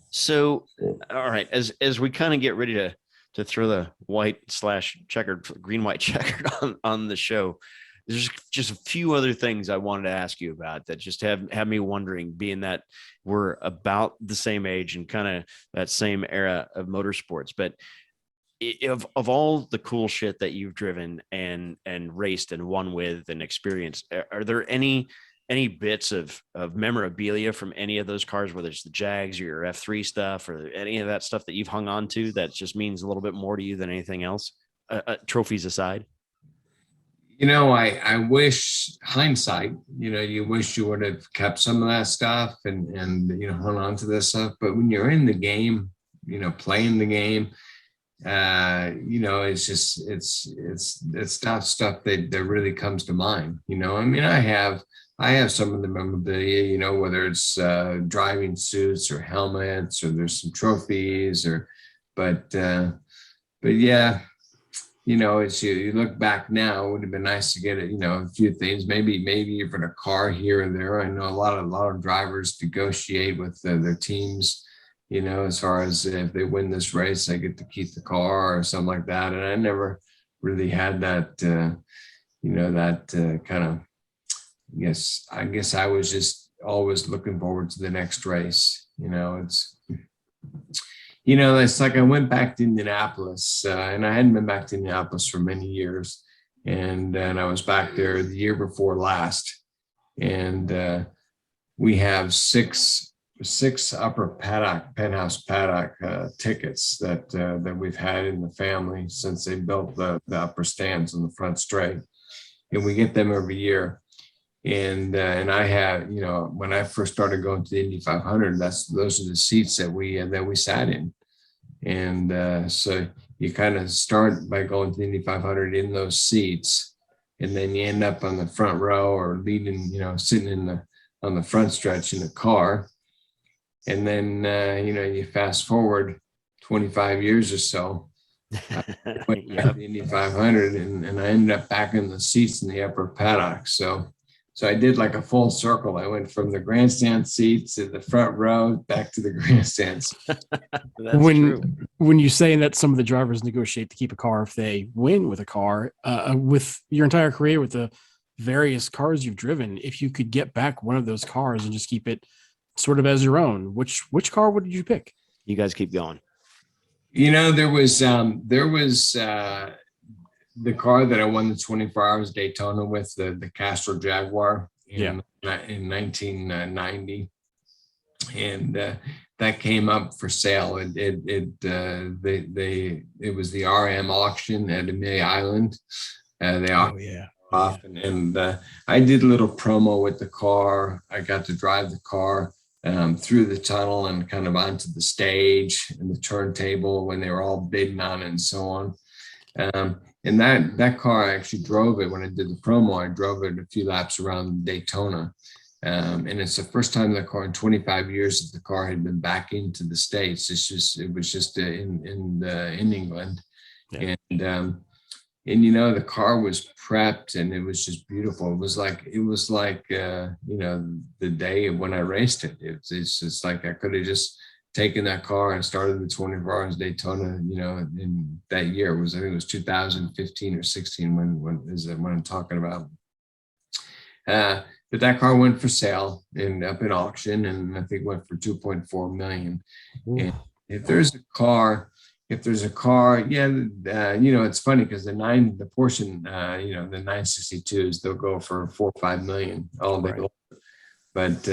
S1: So, all right, as we kind of get ready to throw the green white checkered on the show, there's just a few other things I wanted to ask you about that just have me wondering, being that we're about the same age and kind of that same era of motorsports. But of all the cool shit that you've driven and raced and won with and experienced, are there any bits of memorabilia from any of those cars, whether it's the Jags or your F3 stuff or any of that stuff that you've hung on to that just means a little bit more to you than anything else, trophies aside?
S2: I wish, hindsight, you wish you would have kept some of that stuff and hung on to this stuff. But when you're in the game, playing the game, it's just, it's not stuff that really comes to mind. I have some of the memorabilia, whether it's driving suits or helmets, or there's some trophies, but yeah. It's you look back now, it would have been nice to get a few things, maybe even a car here or there. I know a lot of drivers negotiate with their teams, as far as if they win this race, I get to keep the car or something like that. And I never really had that, kind of, I guess I was just always looking forward to the next race. It's like I went back to Indianapolis, and I hadn't been back to Indianapolis for many years. And I was back there the year before last. And we have six upper penthouse paddock tickets that we've had in the family since they built the upper stands on the front straight. And we get them every year. And I have, when I first started going to the Indy 500, those are the seats that we sat in. And so you kind of start by going to the Indy 500 in those seats, and then you end up on the front row or leading, sitting on the front stretch in the car. And then, you fast forward 25 years or so, I went back to the Indy 500 and I ended up back in the seats in the upper paddock. So I did like a full circle. I went from the grandstand seats to the front row back to the grandstands.
S1: That's true.
S3: When you say that some of the drivers negotiate to keep a car if they win with a car, with your entire career, with the various cars you've driven, if you could get back one of those cars and just keep it sort of as your own, which car would you pick?
S1: You guys keep going.
S2: There was the car that I won the 24 Hours Daytona with, the Castro Jaguar in 1990, and that came up for sale. It was the RM auction at Amelia Island. They auctioned off, and I did a little promo with the car. I got to drive the car through the tunnel and kind of onto the stage and the turntable when they were all bidding on it and so on. And that car, I actually drove it when I did the promo. I drove it a few laps around Daytona. And it's the first time the car in 25 years that the car had been back into the States. It was just in England. Yeah. And the car was prepped and it was just beautiful. It was like the day when I raced it. It's just like I could have just taken that car and started the 24 Hours Daytona, in that year. I think it was 2015 or 16 when I'm talking about. But that car went for sale and up in auction, and I think went for 2.4 million. And if there's a car, it's funny because the Porsche, the 962s, they'll go for 4 or 5 million all day long. But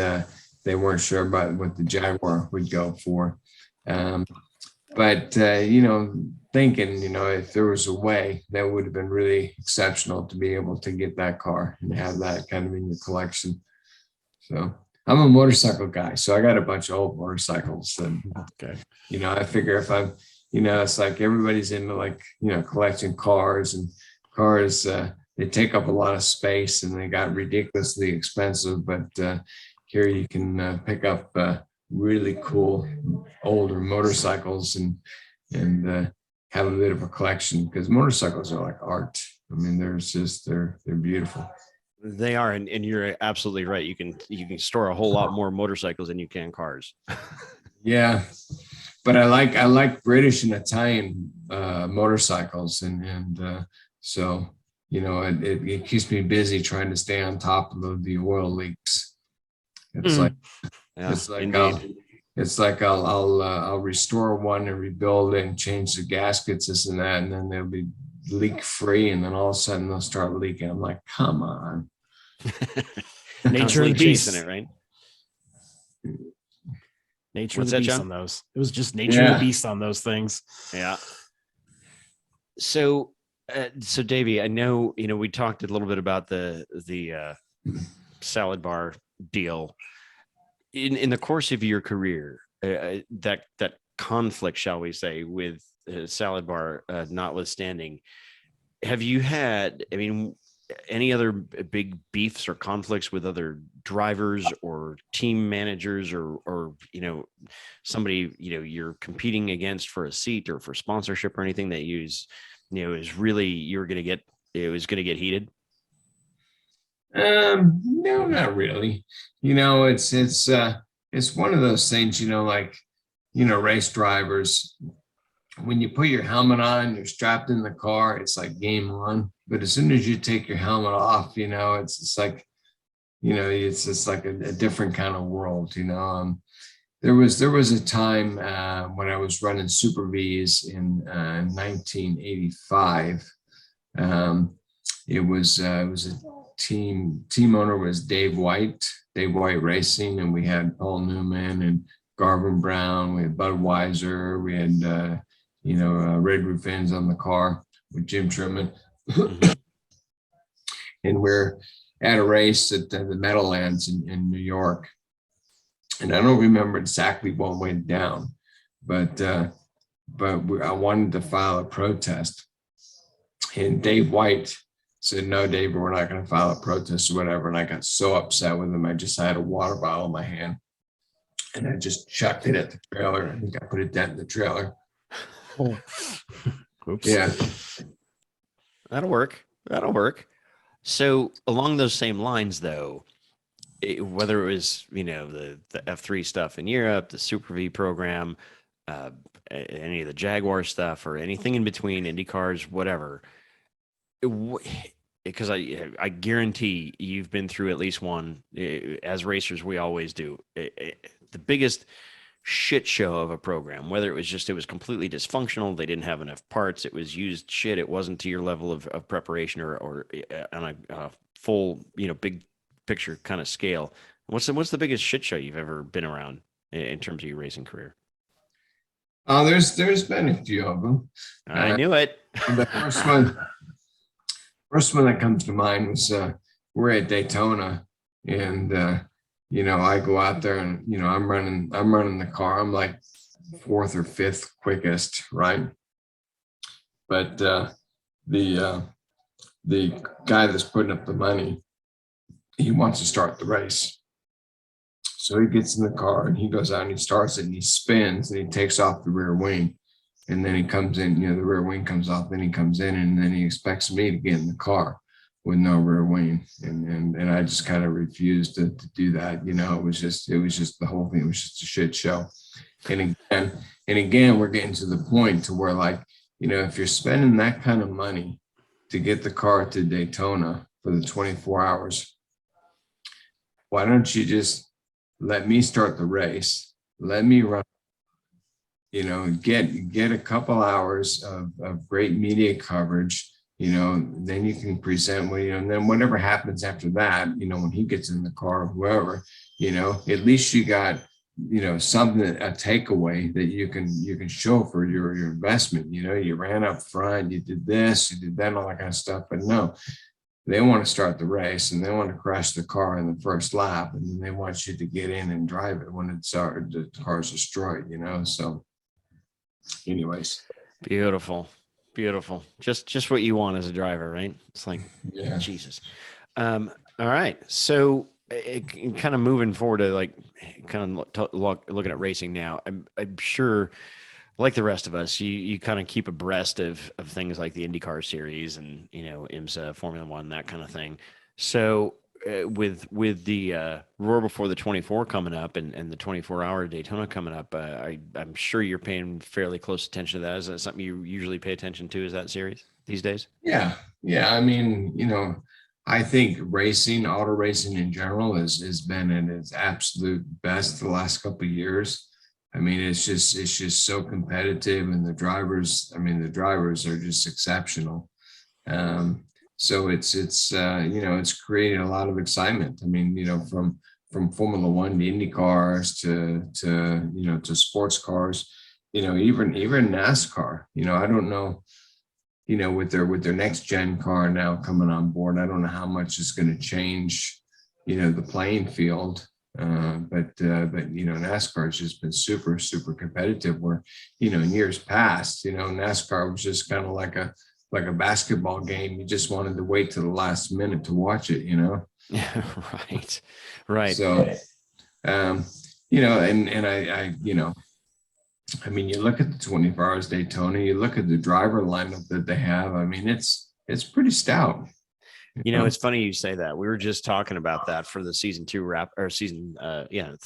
S2: they weren't sure about what the Jaguar would go for. But thinking, if there was a way, that would have been really exceptional to be able to get that car and have that kind of in your collection. So I'm a motorcycle guy, so I got a bunch of old motorcycles. And, I figure if I'm, it's like everybody's into collecting cars, and cars, they take up a lot of space and they got ridiculously expensive, but here you can pick up really cool older motorcycles and have a bit of a collection, because motorcycles are like art. I mean, they're beautiful.
S1: They are, and you're absolutely right. You can store a whole lot more motorcycles than you can cars.
S2: Yeah, but I like British and Italian motorcycles, and so it keeps me busy trying to stay on top of the oil leaks. It's I'll restore one and rebuild it and change the gaskets, this and that, and then they'll be leak free, and then all of a sudden they'll start leaking. I'm like, come on.
S3: Nature of the beast
S1: in it, right?
S3: Nature of the beast on those. It was just nature of the beast on those things.
S1: Yeah. So Davey, I know, we talked a little bit about the salad bar deal. In the course of your career, that conflict, shall we say, with salad bar notwithstanding, have you had, any other big beefs or conflicts with other drivers or team managers or somebody, you're competing against for a seat or for sponsorship or anything that is really it was going to get heated?
S2: No, not really. It's one of those things, race drivers, when you put your helmet on, you're strapped in the car, it's like game on. But as soon as you take your helmet off, it's just like, it's just like a different kind of world. There was a time when I was running Super V's in 1985. It was a team owner was Dave White Racing, and we had Paul Newman and Garvin Brown, we had Budweiser, we had Red Roof ends on the car with Jim Truman. And we're at a race at the Meadowlands in New York. And I don't remember exactly what went down, but I wanted to file a protest. And Dave White said, "No, David, we're not going to file a protest or whatever." And I got so upset with him. I had a water bottle in my hand and I just chucked it at the trailer. I think I put a dent in the trailer.
S3: Oh, oops.
S2: Yeah.
S1: That'll work. So along those same lines, though, whether it was, the F3 stuff in Europe, the Super V program, any of the Jaguar stuff or anything in between, IndyCars, whatever, because I guarantee you've been through at least one. As racers, we always do. The biggest shit show of a program, whether it was completely dysfunctional, they didn't have enough parts, it was used shit, it wasn't to your level of preparation or on a full, big picture kind of scale. What's the biggest shit show you've ever been around in terms of your racing career?
S2: There's been a few of them.
S1: I knew it.
S2: The first one that comes to mind was we're at Daytona, and I go out there and I'm running the car. I'm like fourth or fifth quickest, right? But the guy that's putting up the money, he wants to start the race. So he gets in the car and he goes out and he starts it and he spins and he takes off the rear wing. And then he comes in, the rear wing comes off, then he comes in and then he expects me to get in the car with no rear wing. And I just kind of refused to do that. It was just the whole thing. It was just a shit show. And again, we're getting to the point to where if you're spending that kind of money to get the car to Daytona for the 24 hours, why don't you just let me start the race? Let me run, get a couple hours of great media coverage, then you can present, and then whatever happens after that, when he gets in the car, whoever, at least you got, something, a takeaway that you can show for your investment. You ran up front, you did this, you did that, all that kind of stuff. But no, they want to start the race and they want to crash the car in the first lap, and then they want you to get in and drive it when the car's destroyed, So anyways.
S1: Beautiful. Just what you want as a driver, right? It's like,
S2: yeah.
S1: Jesus. All right. So kind of moving forward to looking at racing now, I'm sure, like the rest of us, you kind of keep abreast of things like the IndyCar series and, IMSA, Formula One, that kind of thing. So with the Roar Before the 24 coming up and the 24-hour Daytona coming up, I'm sure you're paying fairly close attention to that. Is that something you usually pay attention to, is that series these days?
S2: Yeah. I mean, I think auto racing in general has been at its absolute best the last couple of years. I mean, it's just so competitive, and the drivers are just exceptional. So it's created a lot of excitement. I mean, from Formula One to Indy cars to sports cars, even NASCAR. I don't know, with their next gen car now coming on board, I don't know how much is going to change, the playing field. But NASCAR has just been super, super competitive, where, in years past, NASCAR was just kind of like a basketball game. You just wanted to wait to the last minute to watch it,
S1: Yeah, right.
S2: So, and I mean, you look at the 24 Hours Daytona, you look at the driver lineup that they have. I mean, it's pretty stout.
S1: It's funny you say that. We were just talking about that for the season 2 wrap or season 3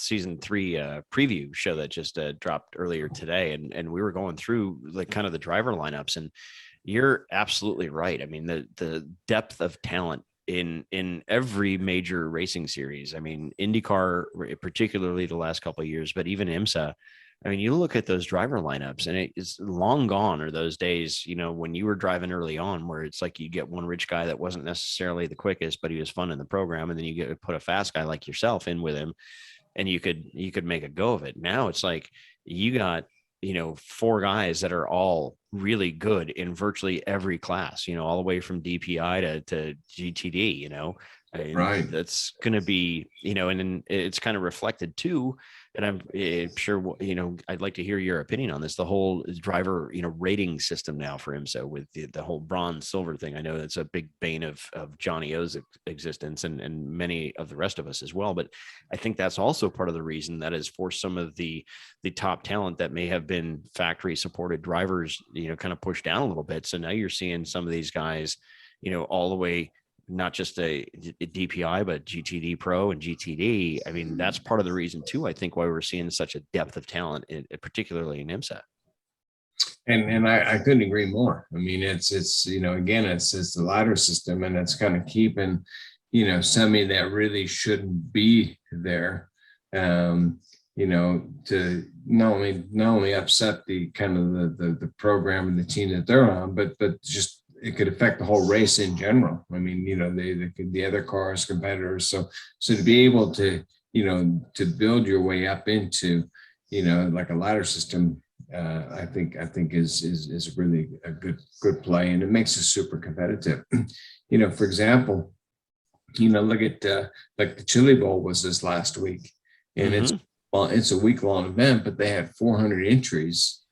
S1: preview show that just dropped earlier today. And we were going through like kind of the driver lineups, and you're absolutely right. I mean, the depth of talent in every major racing series. I mean, IndyCar, particularly the last couple of years, but even IMSA. I mean, you look at those driver lineups, and it's long gone are those days, when you were driving early on, where it's like you get one rich guy that wasn't necessarily the quickest, but he was fun in the program. And then you get to put a fast guy like yourself in with him, and you could make a go of it. Now it's like you got, 4 guys that are all really good in virtually every class, all the way from DPI to GTD, and
S2: Right.
S1: that's going to be, and then it's kind of reflected too. And I'm sure, I'd like to hear your opinion on this, the whole driver, rating system now for IMSA with the whole bronze silver thing. I know that's a big bane of Johnny O's existence and many of the rest of us as well. But I think that's also part of the reason that has forced some of the top talent that may have been factory supported drivers, kind of pushed down a little bit. So now you're seeing some of these guys, all the way, not just a DPI, but GTD Pro and GTD. I mean, that's part of the reason too, I think, why we're seeing such a depth of talent, particularly in IMSA.
S2: And I couldn't agree more. I mean, it's again, it's the ladder system, and it's kind of keeping, somebody that really shouldn't be there, to not only upset the kind of the program and the team that they're on, but just it could affect the whole race in general. I mean, the other cars, competitors. So to be able to, to build your way up into, like a ladder system, I think is really a good play, and it makes it super competitive. For example, look at like the Chili Bowl was this last week, and it's a week-long event, but they had 400 entries.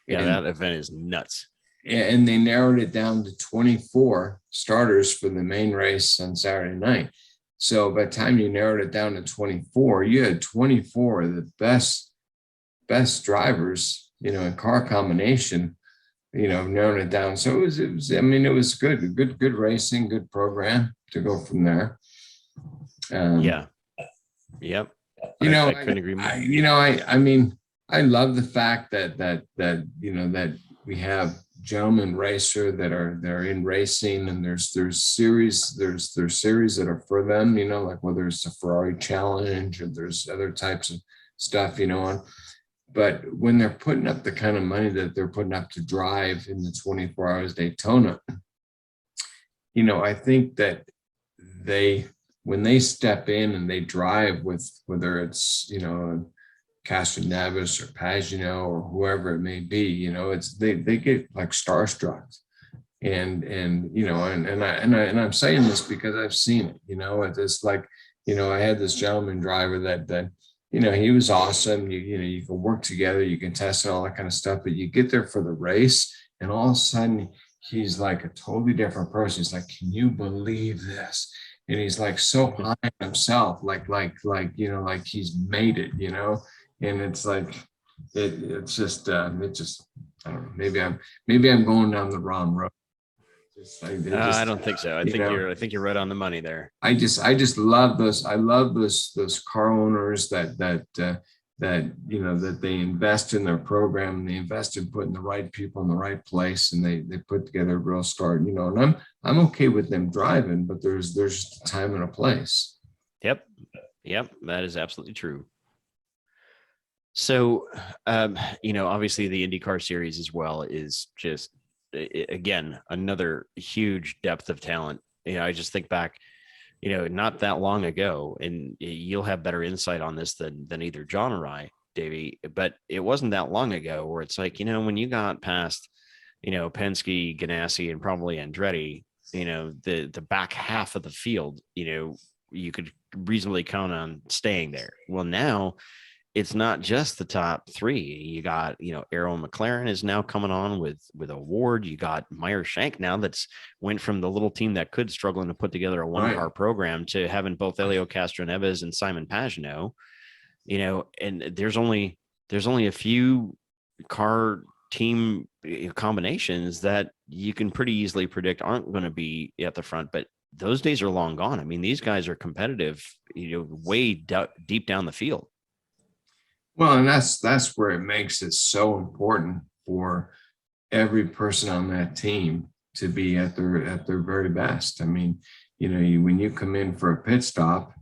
S1: Yeah, that event is nuts.
S2: And they narrowed it down to 24 starters for the main race on Saturday night. So by the time you narrowed it down to 24, you had 24 of the best drivers, in car combination, narrowing it down. So it was, I mean, it was good racing, good program to go from there.
S1: Yeah. Yep.
S2: I
S1: couldn't agree more.
S2: I mean, I love the fact that we have gentlemen racer that are in racing, and there's series that are for them, like whether it's the Ferrari Challenge or there's other types of stuff, but when they're putting up the kind of money that they're putting up to drive in the 24 Hours Daytona, I think that when they step in and they drive with, whether it's, Castro Neves or Pagano or whoever it may be, it's they get like starstruck, and I'm saying this because I've seen it. It's like, I had this gentleman driver that he was awesome. You can work together, you can test it, all that kind of stuff, but you get there for the race, and all of a sudden he's like a totally different person. He's like, can you believe this? And he's like so high on himself, like he's made it, and it's like it's just I don't know, maybe I'm going down the wrong road.
S1: I don't think so. I think you're right on the money there.
S2: I just love those. I love those car owners that they invest in their program, and they invest in putting the right people in the right place, and they put together a real start. And I'm okay with them driving, but there's just a time and a place.
S1: Yep, that is absolutely true. So, obviously the IndyCar series as well is just, again, another huge depth of talent. I just think back, not that long ago, and you'll have better insight on this than either John or I, Davey, but it wasn't that long ago where it's like, when you got past, Penske, Ganassi, and probably Andretti, the back half of the field, you could reasonably count on staying there. Well, now it's not just the top 3. You got, Arrow McLaren is now coming on with a Ward. You got Meyer Shank now that's went from the little team that could struggling to put together a one-car program to having both Elio Castroneves and Simon Pagano, and there's only a few car team combinations that you can pretty easily predict aren't going to be at the front. But those days are long gone. I mean, these guys are competitive, way deep down the field.
S2: Well, and that's where it makes it so important for every person on that team to be at their very best. I mean, when you come in for a pit stop,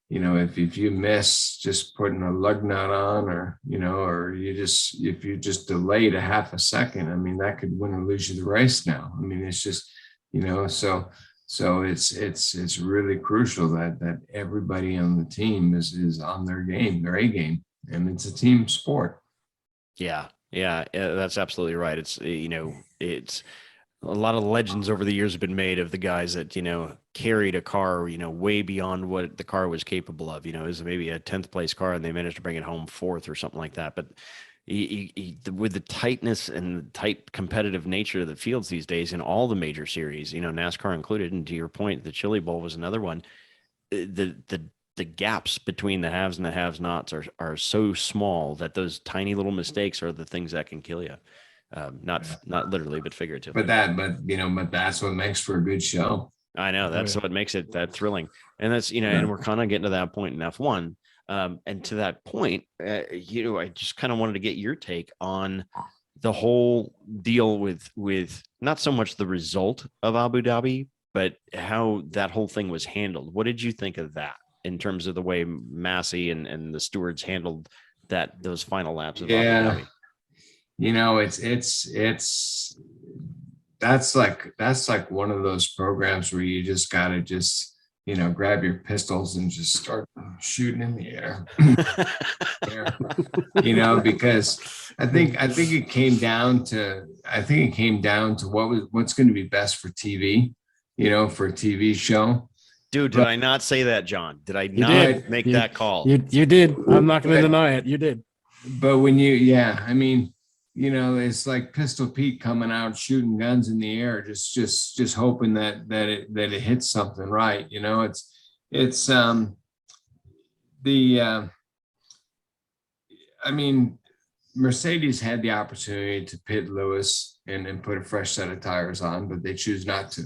S2: if you miss just putting a lug nut on, or if you just delayed a half a second, I mean, that could win or lose you the race now. I mean, it's just, so it's really crucial that everybody on the team is on their A game, and it's a team sport.
S1: Yeah, that's absolutely right. It's it's a lot of legends over the years have been made of the guys that carried a car way beyond what the car was capable of. It was maybe a 10th place car and they managed to bring it home 4th or something like that. But with the tightness and the tight competitive nature of the fields these days in all the major series, NASCAR included, and to your point, the Chili Bowl was another one. The gaps between the haves and the have-nots are so small that those tiny little mistakes are the things that can kill you. Not literally, but figuratively.
S2: But that's what makes for a good show.
S1: I know that's what makes it that thrilling. And that's, and we're kind of getting to that point in F1. And to that point, I just kind of wanted to get your take on the whole deal with not so much the result of Abu Dhabi, but how that whole thing was handled. What did you think of that in terms of the way Massey and the stewards handled those final laps of Abu Dhabi?
S2: It's that's like one of those programs where you just gotta grab your pistols and just start shooting in the air. Because I think it came down to what's going to be best for TV, for a TV show.
S1: Dude, did I not say that, John? Did I not make that call?
S3: You did. I'm not going to deny it. You did.
S2: But it's like Pistol Pete coming out shooting guns in the air, just hoping that it hits something right. Mercedes had the opportunity to pit Lewis and put a fresh set of tires on, but they choose not to.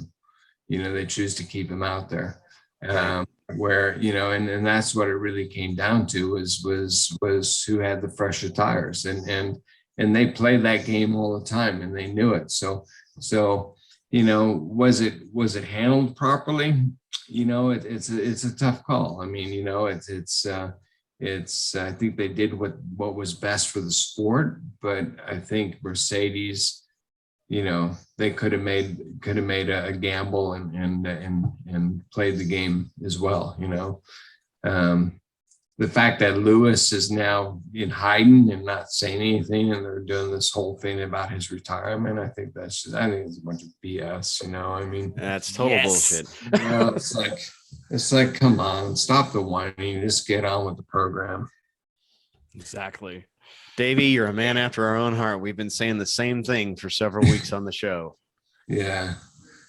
S2: They choose to keep him out there. And that's what it really came down to was who had the fresher tires, and they played that game all the time and they knew it. So was it handled properly? It's a tough call. I mean, it's I think they did what was best for the sport, but I think Mercedes, they could have made a gamble and played the game as well. The fact that Lewis is now in hiding and not saying anything, and they're doing this whole thing about his retirement, I think it's a bunch of BS.
S1: That's total bullshit.
S2: It's like, come on, stop the whining, just get on with the program.
S3: Exactly.
S1: Davey, you're a man after our own heart. We've been saying the same thing for several weeks on the show.
S2: Yeah.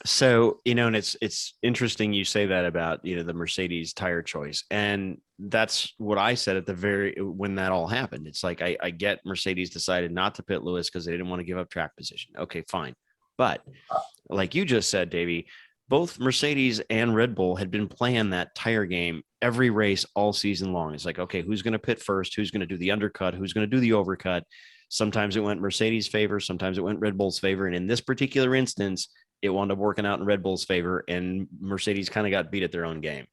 S1: So, and it's interesting you say that about, the Mercedes tire choice. And that's what I said when that all happened. It's like, I get Mercedes decided not to pit Lewis because they didn't want to give up track position. Okay, fine. But like you just said, Davey, both Mercedes and Red Bull had been playing that tire game every race all season long. It's like, okay, who's going to pit first? Who's going to do the undercut? Who's going to do the overcut? Sometimes it went Mercedes' favor. Sometimes it went Red Bull's favor. And in this particular instance, it wound up working out in Red Bull's favor, and Mercedes kind of got beat at their own game.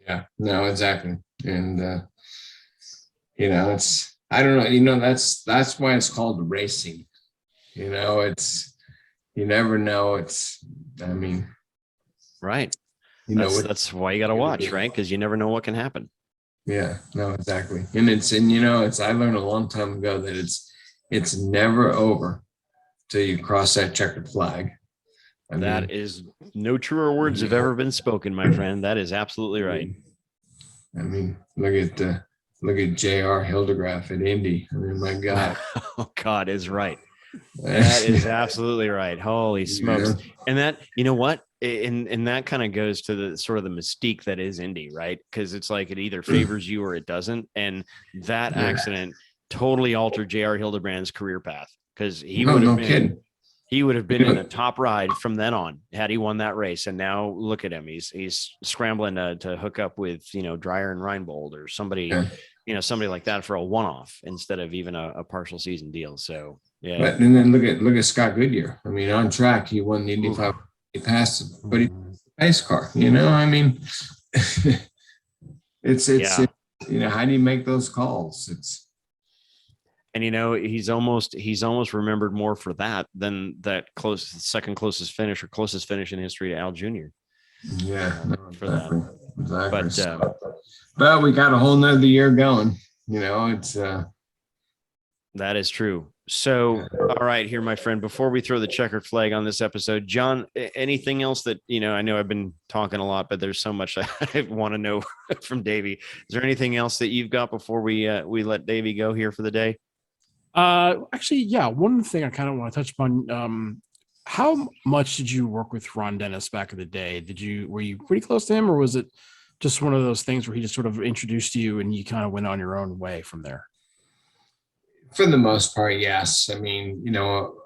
S2: Yeah, no, exactly. And, I don't know, that's why it's called racing. You never know.
S1: Right. That's why you got to watch, right? Because you never know what can happen.
S2: Yeah, no, exactly. And I learned a long time ago that it's never over till you cross that checkered flag.
S1: That is no truer words have ever been spoken, my friend. That is absolutely right.
S2: Look at JR Hildegraaff at Indy. My God.
S1: Oh, God is right. That is absolutely right. Holy smokes. Yeah. And that, you know what? And that kind of goes to the sort of the mystique that is Indy, right? Because it's like it either favors you or it doesn't. And that accident totally altered JR Hildebrand's career path because he would have been. He would have been in the top ride from then on had he won that race. And now look at him. He's scrambling to hook up with, Dreyer and Reinbold or somebody,
S2: Yeah.
S1: Somebody like that for a one-off instead of even a partial season deal. So, yeah.
S2: But and then look at Scott Goodyear. I mean, on track, he won the Indy 500. He passed, but he race car. I mean, it's how do you make those calls?
S1: And he's almost remembered more for that than that second closest finish or closest finish in history to Al Jr.
S2: Yeah,
S1: for that.
S2: Exactly. But we got a whole nother year going. It's
S1: that is true. So, all right, here, my friend, before we throw the checkered flag on this episode, John, anything else that, I know I've been talking a lot, but there's so much I want to know from Davy. Is there anything else that you've got before we let Davy go here for the day?
S3: Actually, yeah. One thing I kind of want to touch upon, how much did you work with Ron Dennis back in the day? Were you pretty close to him, or was it just one of those things where he just sort of introduced you and you kind of went on your own way from there?
S2: For the most part, yes. I mean,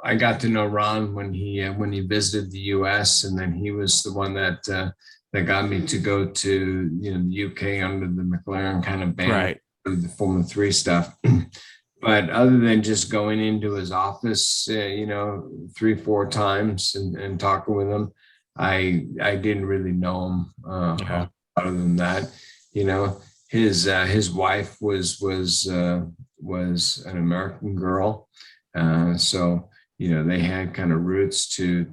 S2: I got to know Ron when he visited the U.S., and then he was the one that got me to go to the UK under the McLaren kind of banner,
S3: right?
S2: The Formula 3 stuff. But other than just going into his office, 3-4 times and talking with him, I didn't really know him. Other than that, his wife was an American girl, so they had kind of roots to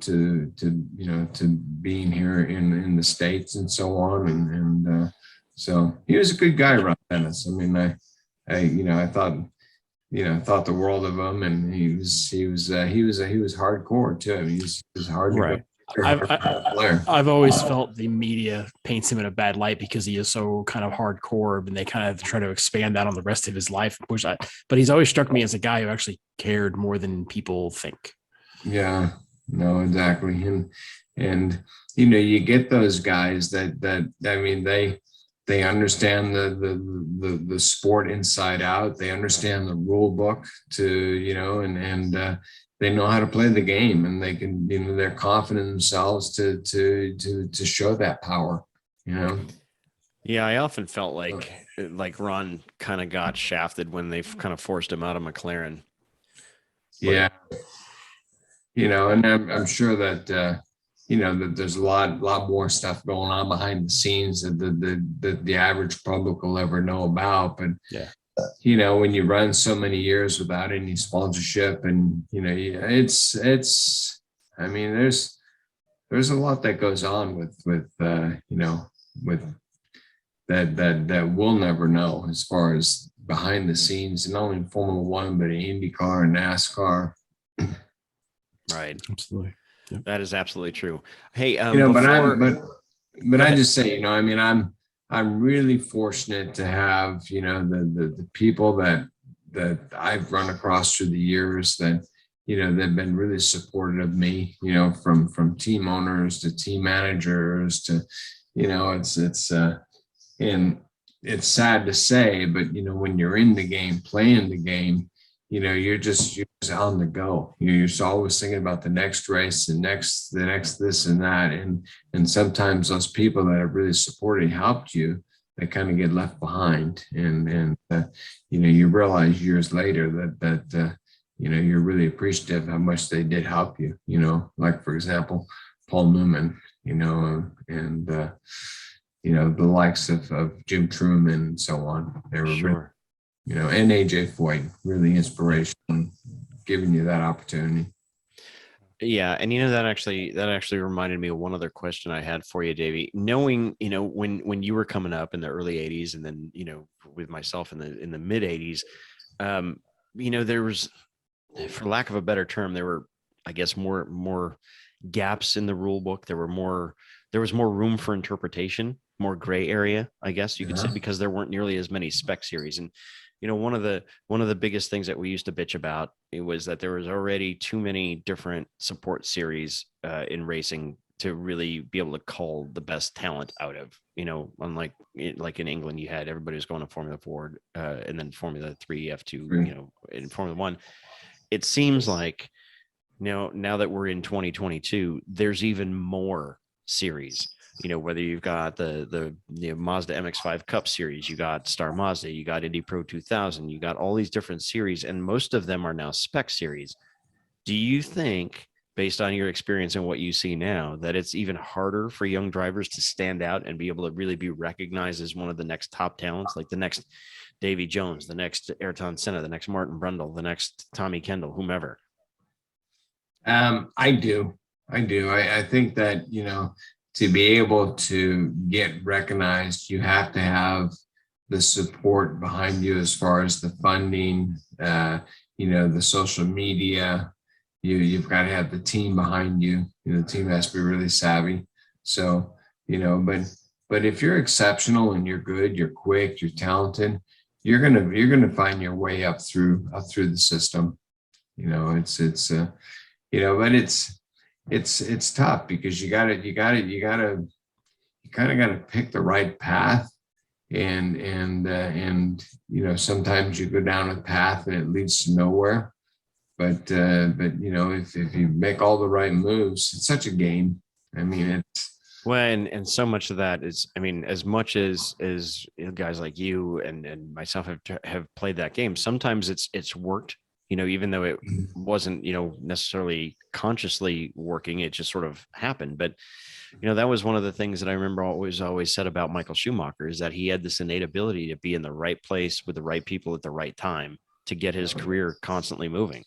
S2: being here in the States and so on, and so he was a good guy, Ron Dennis. I mean, I thought the world of him, and he was hardcore too. I mean, he was hard to
S3: right. I've always felt the media paints him in a bad light because he is so kind of hardcore, and they kind of try to expand that on the rest of his life. But he's always struck me as a guy who actually cared more than people think.
S2: Yeah, no, exactly. And you get those guys that I mean, they understand the sport inside out. They understand the rule book and they know how to play the game, and they can, they're confident in themselves to show that power,
S1: Yeah, I often felt like Ron kind of got shafted when they kind of forced him out of McLaren.
S2: Yeah. And I'm sure that, that there's a lot more stuff going on behind the scenes that the average public will ever know about. But
S3: yeah,
S2: when you run so many years without any sponsorship, and it's I mean, there's a lot that goes on with that we'll never know as far as behind the scenes, not only in Formula One but in IndyCar and NASCAR.
S1: Right,
S3: absolutely.
S1: Yep. That is absolutely true. Hey,
S2: but I just say, I mean, I'm really fortunate to have, the people that I've run across through the years that, they've been really supportive of me, from team owners to team managers to, and it's sad to say, but, when you're in the game, playing the game, you're just on the go. You're just always thinking about the next race, the next this and that, and sometimes those people that have really supported and helped you, they kind of get left behind, and you realize years later that you're really appreciative how much they did help you. Like for example, Paul Newman, and the likes of Jim Truman and so on. They were
S1: sure.
S2: And AJ Foyt, really inspirational, giving you that opportunity.
S1: Yeah, and that actually reminded me of one other question I had for you, Davey. Knowing, when you were coming up in the early '80s, and then with myself in the mid '80s, there was, for lack of a better term, there were, I guess, more gaps in the rule book. There was more room for interpretation, more gray area, I guess you could say, because there weren't nearly as many spec series. And one of the biggest things that we used to bitch about, it was that there was already too many different support series in racing to really be able to call the best talent out of. Unlike like in England, you had everybody was going to Formula 4 and then Formula 3, F2, in Formula 1. It seems like now that we're in 2022, there's even more series. Whether you've got the Mazda MX-5 Cup series, you got Star Mazda, you got Indy Pro 2000, you got all these different series, and most of them are now spec series. Do you think, based on your experience and what you see now, that it's even harder for young drivers to stand out and be able to really be recognized as one of the next top talents, like the next Davy Jones, the next Ayrton Senna, the next Martin Brundle, the next Tommy Kendall, whomever?
S2: I do. I think that, to be able to get recognized, you have to have the support behind you as far as the funding, the social media. You've got to have the team behind you. The team has to be really savvy. So, but if you're exceptional and you're good, you're quick, you're talented, you're gonna find your way up through the system. But it's tough because you kind of gotta pick the right path, and sometimes you go down a path and it leads to nowhere. But if you make all the right moves, it's such a game. I mean, it's
S1: and so much of that is, as much as guys like you and myself have played that game, sometimes it's worked, even though it wasn't, necessarily consciously working, it just sort of happened. But, that was one of the things that I remember always said about Michael Schumacher, is that he had this innate ability to be in the right place with the right people at the right time to get his career constantly moving.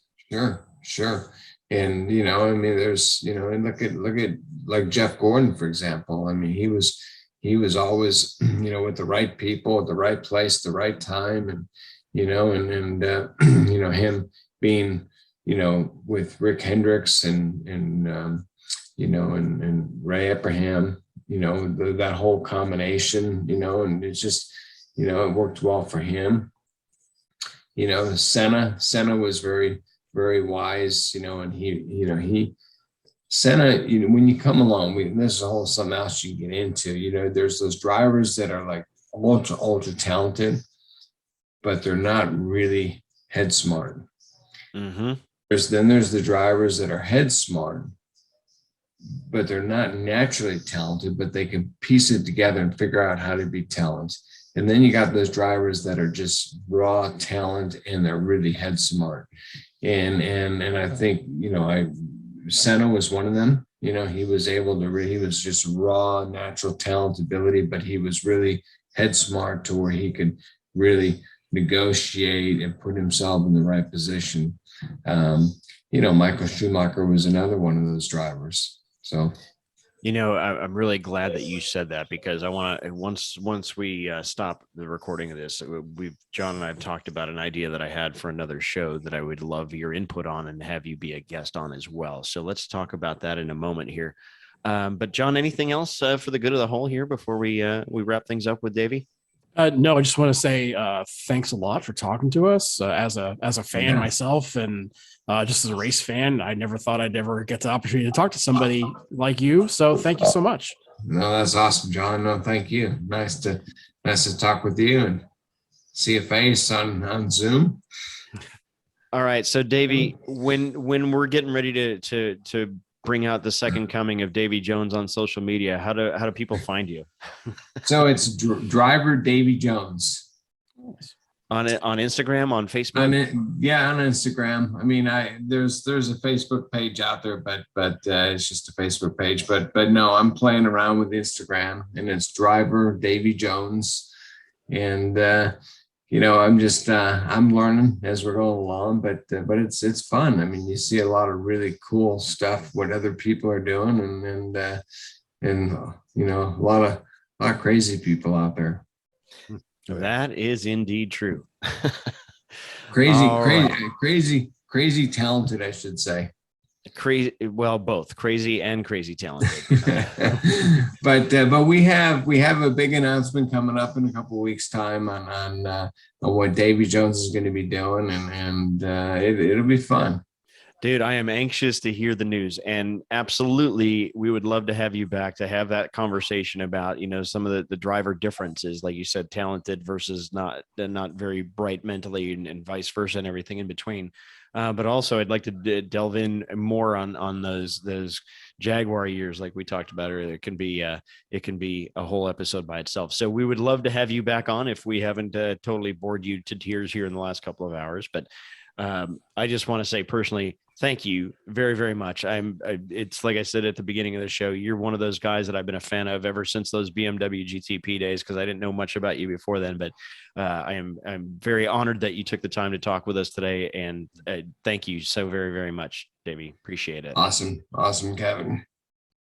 S2: Sure. And, there's, and look at like Jeff Gordon, for example. He was always, with the right people at the right place, the right time. And, him being, with Rick Hendricks and Ray Abraham, that whole combination, and it's just, it worked well for him. Senna was very, very wise, and Senna, when you come along, this is a whole something else you get into, there's those drivers that are like ultra talented, but they're not really head smart.
S1: Mm-hmm.
S2: There's the drivers that are head smart, but they're not naturally talented, but they can piece it together and figure out how to be talented. And then you got those drivers that are just raw talent and they're really head smart. And I think, Senna was one of them. He was able to he was just raw, natural talent ability, but he was really head smart to where he could really negotiate and put himself in the right position. Michael Schumacher was another one of those drivers. So,
S1: I'm really glad that you said that, because I want to, once we stop the recording of this, John and I have talked about an idea that I had for another show that I would love your input on and have you be a guest on as well. So let's talk about that in a moment here. But John, anything else for the good of the whole here before we wrap things up with Davey?
S3: No, I just want to say thanks a lot for talking to us. As a fan myself, and just as a race fan, I never thought I'd ever get the opportunity to talk to somebody like you. So thank you so much.
S2: No, that's awesome, John. No, thank you. Nice to talk with you and see a face on Zoom.
S1: All right, so Davey, when we're getting ready to bring out the second coming of Davy Jones on social media, how do people find you?
S2: So it's driver Davy Jones
S1: on Instagram, on Facebook.
S2: On Instagram. There's a Facebook page out there, but it's just a Facebook page. But no, I'm playing around with Instagram, and it's driver Davy Jones, and I'm just I'm learning as we're going along, but it's fun. You see a lot of really cool stuff what other people are doing, and a lot of crazy people out there.
S1: That is indeed true.
S2: Crazy talented, I should say.
S1: Crazy, well, both crazy and crazy talented.
S2: But we have a big announcement coming up in a couple of weeks' time on what Davy Jones is going to be doing, and it'll be fun.
S1: Dude, I am anxious to hear the news, and absolutely, we would love to have you back to have that conversation about, some of the driver differences, like you said, talented versus not very bright mentally, and vice versa, and everything in between. But also, I'd like to delve in more on those Jaguar years, like we talked about earlier. It can be a whole episode by itself. So we would love to have you back on if we haven't totally bored you to tears here in the last couple of hours, but. I just want to say personally, thank you very, very much. It's like I said at the beginning of the show, you're one of those guys that I've been a fan of ever since those BMW GTP days, because I didn't know much about you before then. But I'm very honored that you took the time to talk with us today, and thank you so very, very much, Davey. Appreciate it.
S2: Awesome, Kevin.